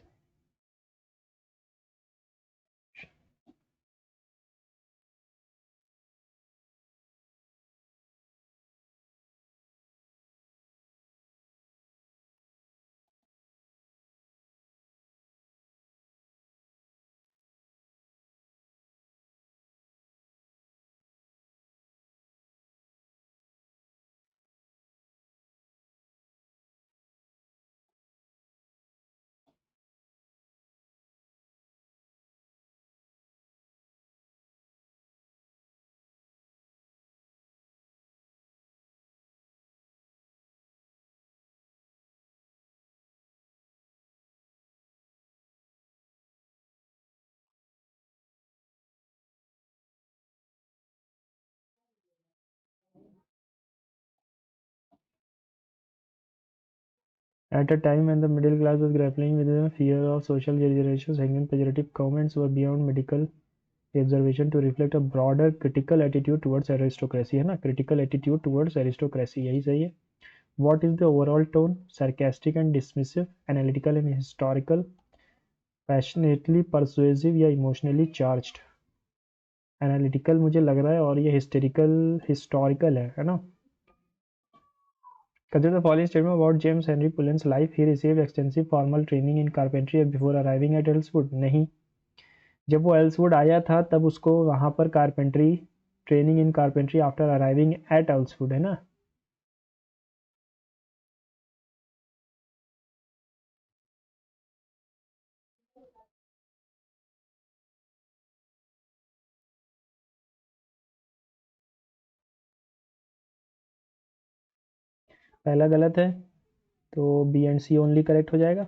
At a time when the middle class was grappling with the fear of social generations, hanging pejorative comments were beyond medical observation to reflect a broader critical attitude towards aristocracy, है ना, critical attitude towards aristocracy, यही सही है. What is the overall tone? Sarcastic and dismissive, analytical and historical, passionately persuasive या emotionally charged? Analytical मुझे लग रहा है और ये historical है ना. Consider the following statement about James Henry Pullen's life. He received extensive formal training in carpentry before arriving at Elswood. नहीं, जब वो एल्सवुड आया था तब उसको वहाँ पर carpentry training in carpentry after arriving at Ellswood, है ना. पहला गलत है तो B and C only correct हो जाएगा.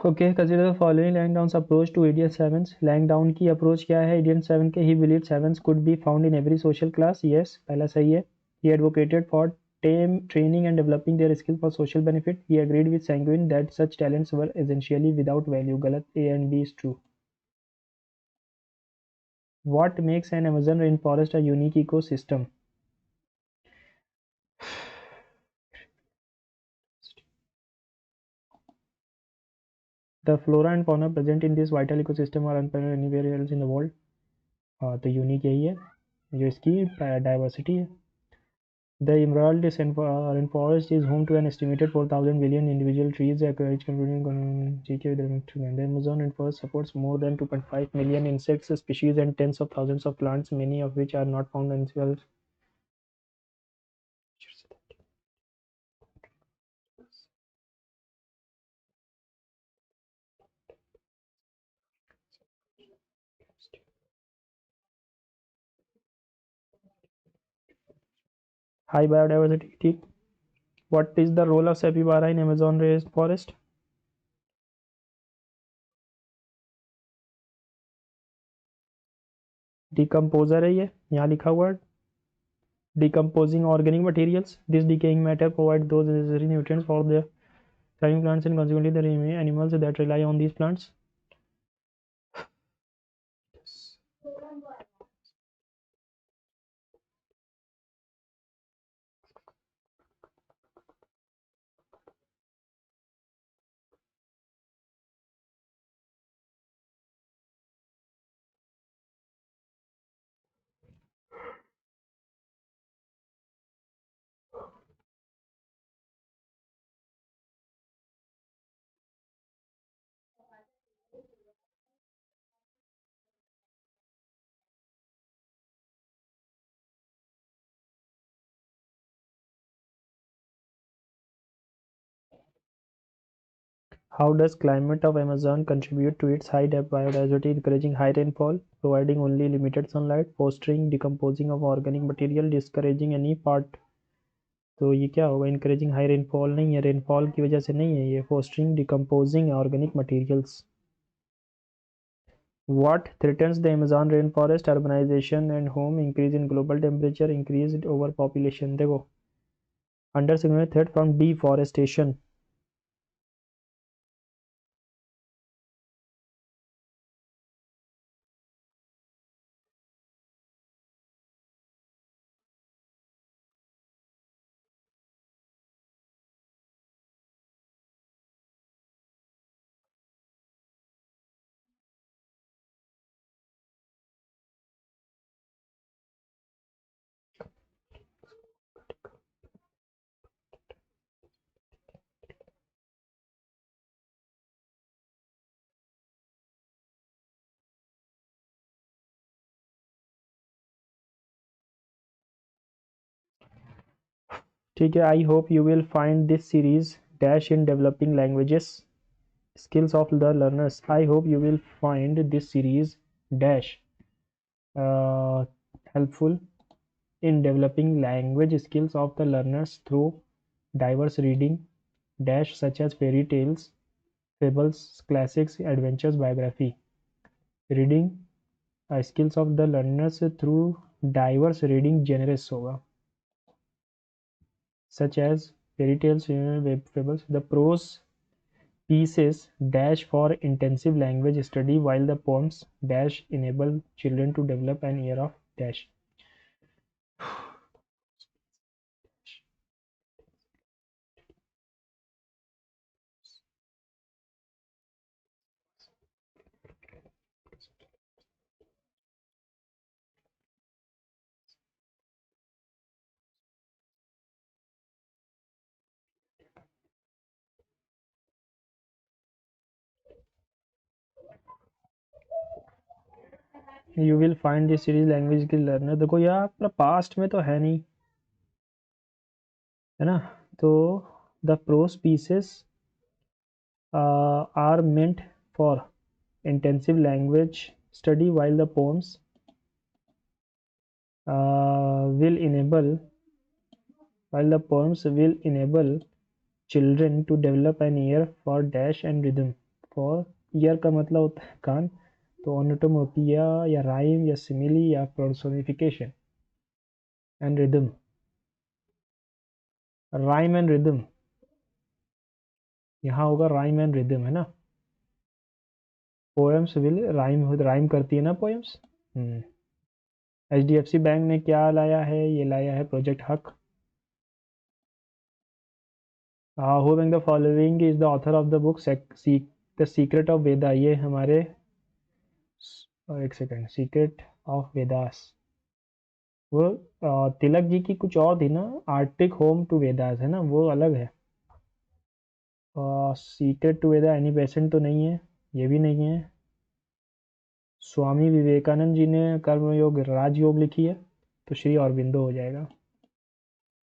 Okay, consider the following Langdown's approach to idiot savants. Langdown की अप्रोच क्या है इडियट सेवन के? He believe savants could be found in every social class. Yes, पहला सही है. He advocated for training and developing their skills for social benefit. He agreed with Sanguine that such talents were essentially without value. गलत, A and B is true. What makes an Amazon rainforest a unique ecosystem? The flora and fauna present in this vital ecosystem are unparalleled anywhere else in the world. तो unique यही है जो इसकी diversity है. The Emerald Rainforest is home to an estimated 4,000 billion individual trees, each contributing GK with the Amazon rainforest supports more than 2.5 million insect species and tens of thousands of plants, many of which are not found elsewhere. High biodiversity, ठीक. What is the role of capybara in Amazon rainforest? Decomposer है ये, यहाँ लिखा हुआ है. Decomposing organic materials. This decaying matter provides those necessary nutrients for the thriving plants and consequently the animals that rely on these plants. How does climate of Amazon contribute to its high biodiversity, encouraging high rainfall, providing only limited sunlight, fostering decomposing of organic material, discouraging any part? तो ये क्या होगा? encouraging high rainfall नहीं है, rainfall की वजह से नहीं है ये, fostering decomposing organic materials. What threatens the Amazon rainforest? Urbanization and home, increase in global temperature, increased overpopulation. देखो, under significant threat from deforestation. ठीक है, I hope you will find this series dash in developing languages skills of the learners. I hope you will find this series dash helpful in developing language skills of the learners through diverse reading dash such as fairy tales, fables, classics, adventures, biography. Reading skills of the learners through diverse reading genres होगा. such as fairy tales, web fables. The prose pieces dash for intensive language study, while the poems dash enable children to develop an ear of dash. You will find this series language skill learner. देखो यार अपना past में तो है नहीं, है ना? तो the prose pieces are meant for intensive language study, while the poems will enable children to develop an ear for dash and rhythm. For ear का मतलब होता है कान, तो onomatopoeia या rhyme या simile या personification, and rhythm, rhyme and rhythm, यहाँ होगा rhyme and rhythm, है ना? poems will rhyme करती है ना poems। HDFC बैंक ने क्या लाया है? ये लाया है project Haq. Who among the following is the author of the book the secret of Veda? ये हमारे, एक सेकेंड, सीक्रेट ऑफ वेदास, वो तिलक जी की कुछ और थी ना, आर्टिक होम टू वेदास, है ना, वो अलग है। सीक्रेट टू वेदा एनी पेशेंट तो नहीं है, ये भी नहीं है। स्वामी विवेकानंद जी ने कर्मयोग राजयोग लिखी है, तो श्री अरबिंदो हो जाएगा।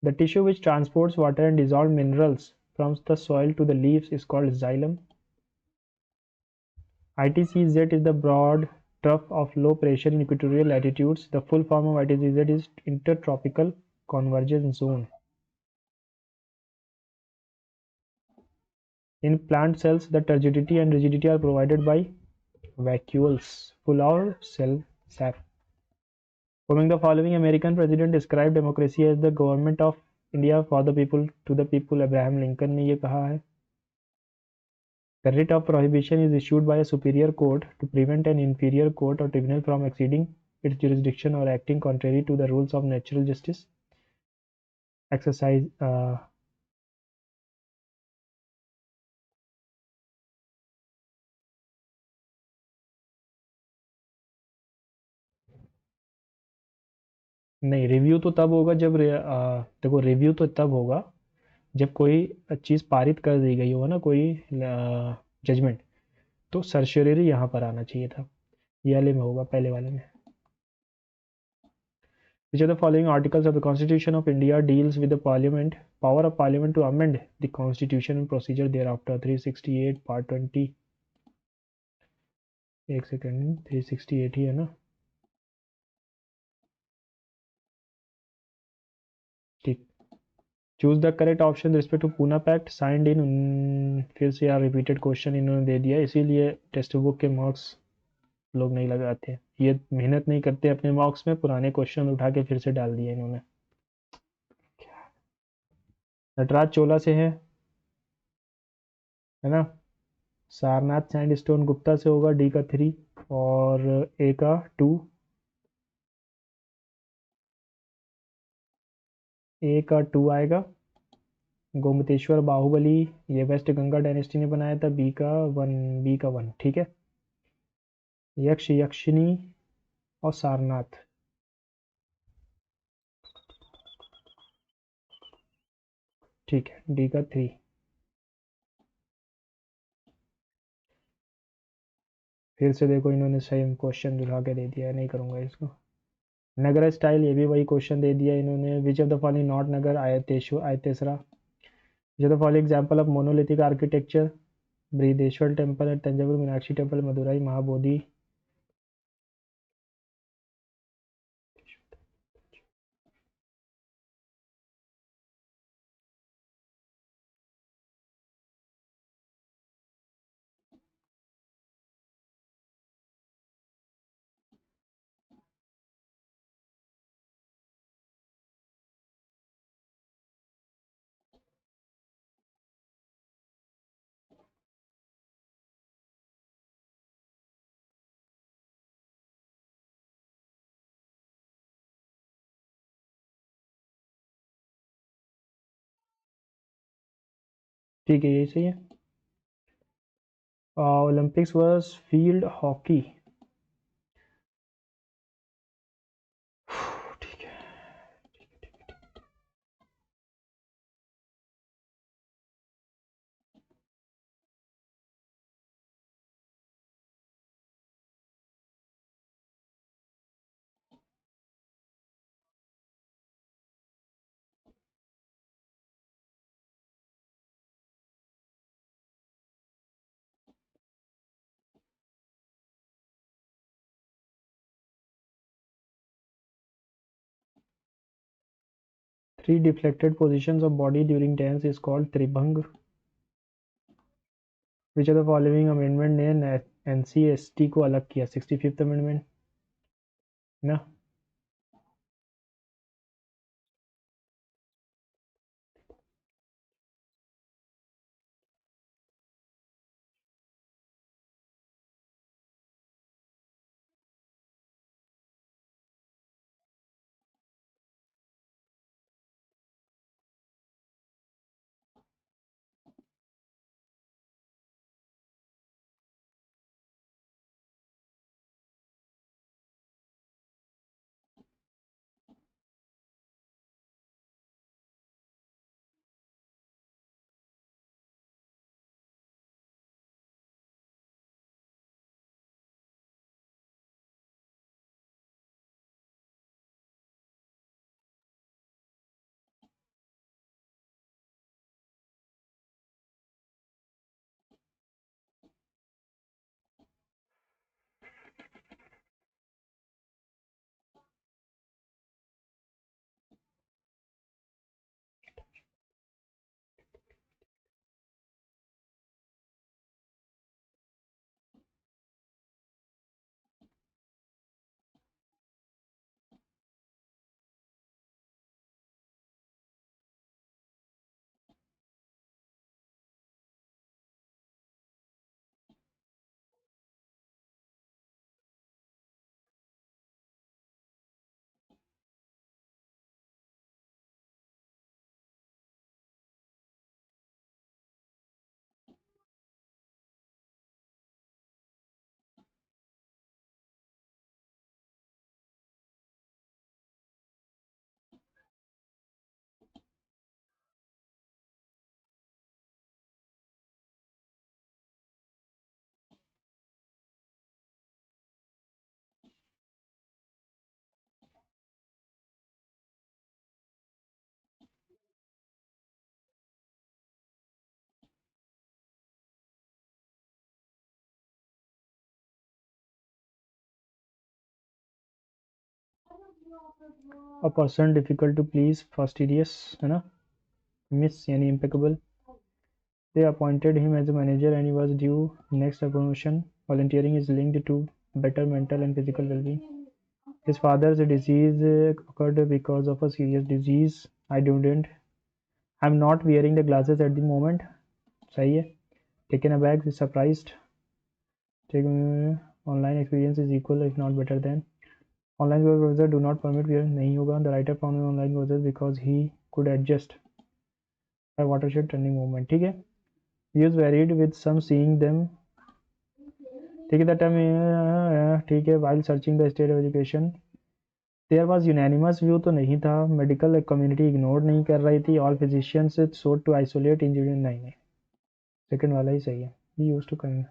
The tissue which transports water and dissolve minerals from the soil to the leaves is called xylem. ITCZ is the broad trough of low pressure in equatorial latitudes. The full form of ITCZ is Intertropical Convergence Zone. In plant cells, the turgidity and rigidity are provided by vacuoles, full or cell sap. Among the following, American president described democracy as the government of India for the people, to the people. Abraham Lincoln ने ये कहा है। The writ of prohibition is issued by a superior court to prevent an inferior court or tribunal from exceeding its jurisdiction or acting contrary to the rules of natural justice. Exercise नहीं, review तो तब होगा जब देखो, review तो तब होगा जब कोई चीज़ पारित कर दी गई हो ना, कोई जजमेंट, तो सर्शियरी यहाँ पर आना चाहिए था, ये वाले में होगा, पहले वाले में। Which of the following articles of the Constitution of India deals with the Parliament, power of Parliament to amend the Constitution and procedure thereafter? 368 part 20, एक सेकेंड, 368 ही है ना, ठीक। Choose the correct option respect to Poona pact signed in, फिर से यार repeated question इन्होंने दे दिया, इसीलिए टेक्स्ट बुक के मार्क्स लोग नहीं लगाते, ये मेहनत नहीं करते अपने मार्क्स में, पुराने क्वेश्चन उठा के फिर से डाल दिए इन्होंने। नटराज चोला से है ना? सारनाथ सैंडस्टोन गुप्ता से होगा, डी का 3 और ए का 2, ए का 2 आएगा। गोमतेश्वर बाहुबली, ये वेस्ट गंगा डायनेस्टी ने बनाया था, बी का 1, बी का 1, ठीक है। यक्ष यक्षिणी और सारनाथ, ठीक है, डी का 3। फिर से देखो इन्होंने सेम क्वेश्चन दिखा के दे दिया है, नहीं करूँगा इसको। नगर स्टाइल, ये भी वही क्वेश्चन दे दिया इन्होंने। Which of the following not nagar? आयतेश्वरा। Which of the following example of monolithic architecture? Brihadeeswara temple at Thanjavur, Meenakshi temple Madurai, Mahabodhi. ठीक है, यही सही है। Olympics versus field hockey. ठीक है। 3 deflected positions of body during dance is called tribhanga. Which of the following amendment ने NCST को अलग किया? 65th अमेंडमेंट ना। A person difficult to please, fastidious है ना। मिस यानी impeccable. They appointed him as a manager and he was due next a promotion. Volunteering is linked to better mental and physical well-being. His father's disease occurred because of a serious disease. I'm not wearing the glasses at the moment. सही है. Taken aback, surprised. Online experience is equal if not better than. Online browser do not permit wear. नहीं होगा. The writer found an online browser because he could adjust a watershed turning movement. ठीक है. Views varied with some seeing them. ठीक है. That time ठीक है. While searching the state of education, there was unanimous view तो नहीं था. Medical community ignore नहीं कर रही थी. All physicians sought to isolate injury. नहीं, सेकंड वाला ही सही है. He used to come.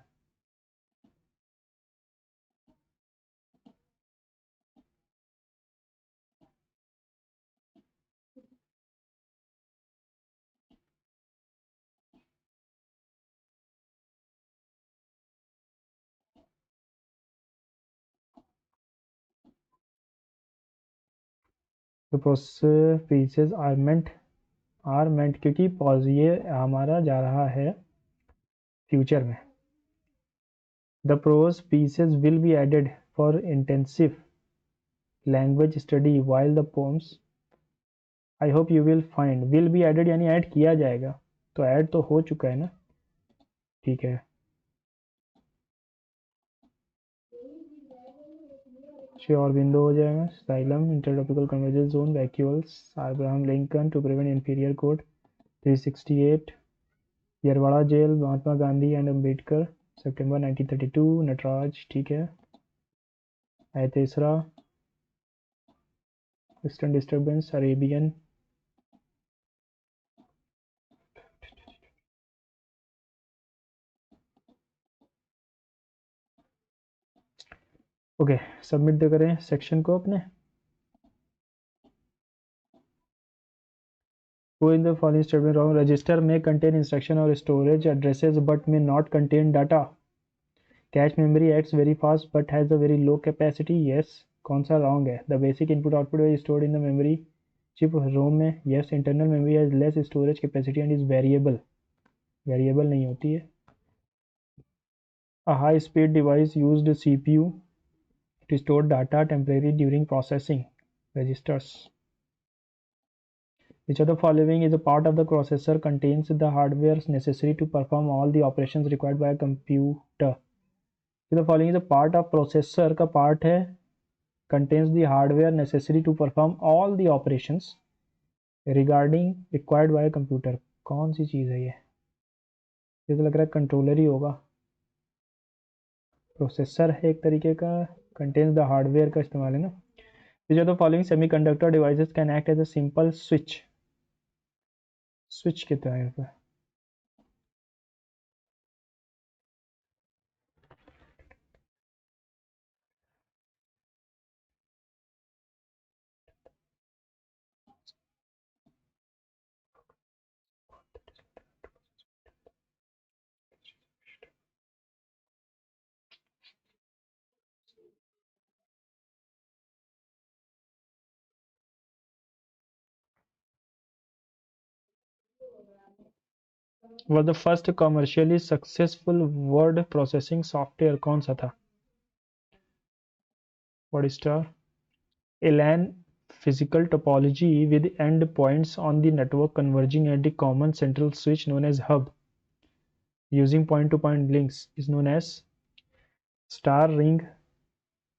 The process pieces are meant क्योंकि पॉज ये हमारा जा रहा है फ्यूचर में. The prose pieces will be added for intensive language study while the poems I hope you will find will be added यानी add किया जाएगा. तो ऐड तो हो चुका है ना. ठीक है. श्री अरबिंदो हो जाएगा. Xylem intertropical convergence zone vacuoles Abraham Lincoln to prevent inferior code 368 Yerwada jail, Mahatma Gandhi and Ambedkar, सितंबर 1932, नटराज, ठीक है। है तीसरा, eastern disturbance, Arabian, okay submit दे करें सेक्शन को अपने। Who in the following statement wrong? Register may contain instruction or storage addresses but may not contain data. Cache memory acts very fast but has a very low capacity. Yes. कौन सा wrong है? The basic input output is stored in the memory chip ROM में. Yes. Internal memory has less storage capacity and is variable. Variable नहीं होती है. A high speed device used CPU to store data temporarily during processing. Registers. Which of the following is a part of the processor contains the hardware necessary to perform all the operations required by a computer? The following is a part of processor का part है, contains the hardware necessary to perform all the operations regarding required by a computer. कौन सी चीज़ है ये? ये तो लग रहा है कंट्रोलर ही होगा. प्रोसेसर है एक तरीके का, contains the hardware का इस्तेमाल है ना. Which of the following semiconductor devices can act as a simple switch? Switch कितना है यहाँ पर? Was the first commercially successful word processing software कौन सा था? What star? Elan physical topology with endpoints on the network converging at the common central switch known as hub using point-to-point links is known as star ring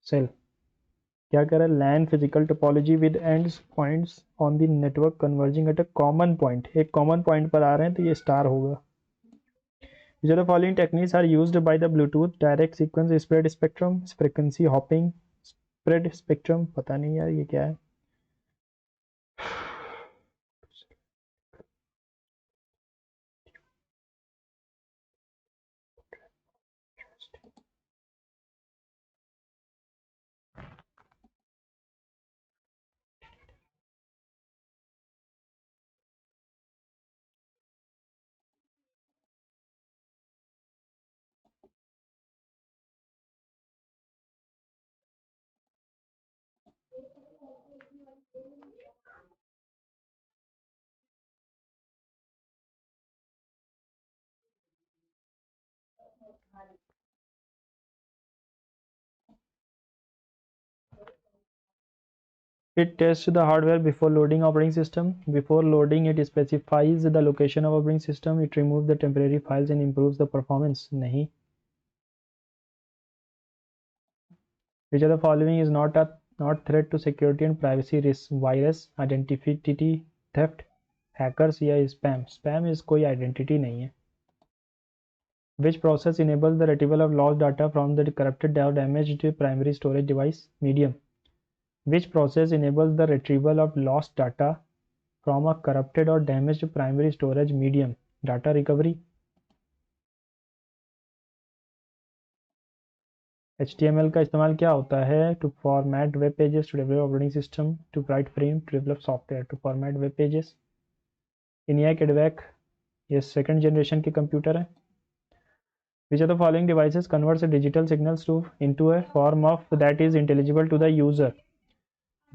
cell. क्या कह रहा है? LAN physical topology with endpoints on the network converging at a common point. एक common point पर आ रहे हैं तो ये star होगा. Which of the following techniques are used by the Bluetooth direct sequence spread spectrum, frequency hopping, spread spectrum? पता नहीं यार ये क्या है. It tests the hardware before loading operating system. Before loading, it specifies the location of operating system. It removes the temporary files and improves the performance. नहीं. Which of the following is not threat to security and privacy risk? Virus, identity theft, hackers या spam? Spam is कोई identity नहीं है. Which process enables the retrieval of lost data from the corrupted or damaged primary storage device? Medium. Which process enables the retrieval of lost data from a corrupted or damaged primary storage medium? Data recovery. HTML का इस्तेमाल क्या होता है? To format web pages, to develop operating system, to write frame, to develop software. To format web pages. ENIAC EDVAC ये second generation के computer है. Which of the following devices converts a digital signals to into a form of that is intelligible to the user?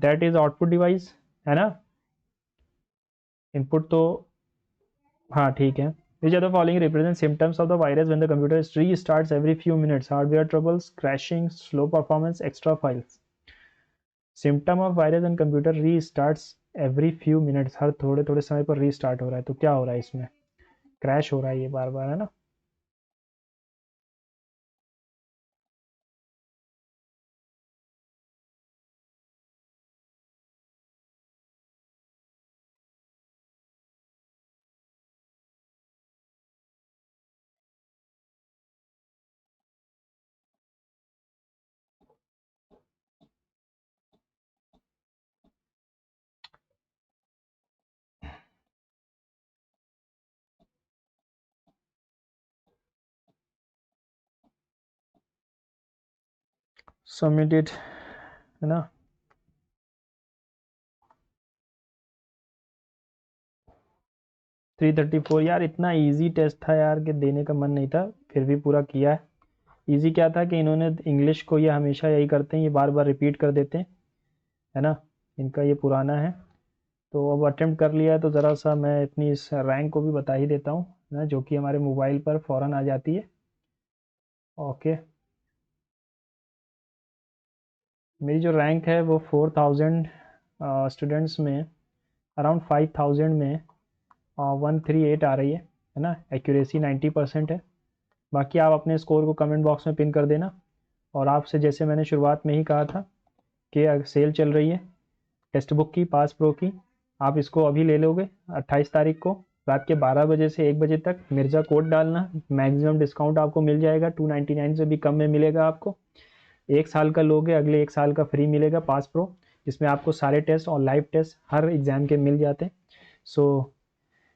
That is output device है ना. Input तो हाँ ठीक है. Which of the following represent symptoms of the virus when the computer restarts every few minutes? Hardware troubles, crashing, slow performance, extra files. Symptom of virus and computer restarts every few minutes. हर थोड़े थोड़े समय पर restart हो रहा है तो क्या हो रहा है इसमें? क्रैश हो रहा है ये बार बार है ना. सबमिटेड है ना। थ्री 34 यार, इतना इजी टेस्ट था यार कि देने का मन नहीं था, फिर भी पूरा किया है। इजी क्या था कि इन्होंने इंग्लिश को ये हमेशा यही करते हैं, ये बार बार रिपीट कर देते हैं, है ना। इनका ये पुराना है। तो अब अटेम्प्ट कर लिया है तो ज़रा सा मैं अपनी इस रैंक को भी बता ही देता हूँ ना, जो कि हमारे मोबाइल पर फ़ौरन आ जाती है। ओके, मेरी जो रैंक है वो 4000 स्टूडेंट्स में अराउंड 5000 में 138 आ रही है ना। एक्यूरेसी 90% है। बाकी आप अपने स्कोर को कमेंट बॉक्स में पिन कर देना। और आपसे जैसे मैंने शुरुआत में ही कहा था कि सेल चल रही है टेक्स्ट बुक की, पास प्रो की, आप इसको अभी ले लोगे 28 तारीख को रात के 12 बजे से 1 बजे तक। मिर्ज़ा कोड डालना, मैक्सिमम डिस्काउंट आपको मिल जाएगा, 299 से भी कम में मिलेगा आपको। 1 साल का लोगे, अगले 1 साल का फ्री मिलेगा पास प्रो, जिसमें आपको सारे टेस्ट और लाइव टेस्ट हर एग्ज़ाम के मिल जाते हैं। सो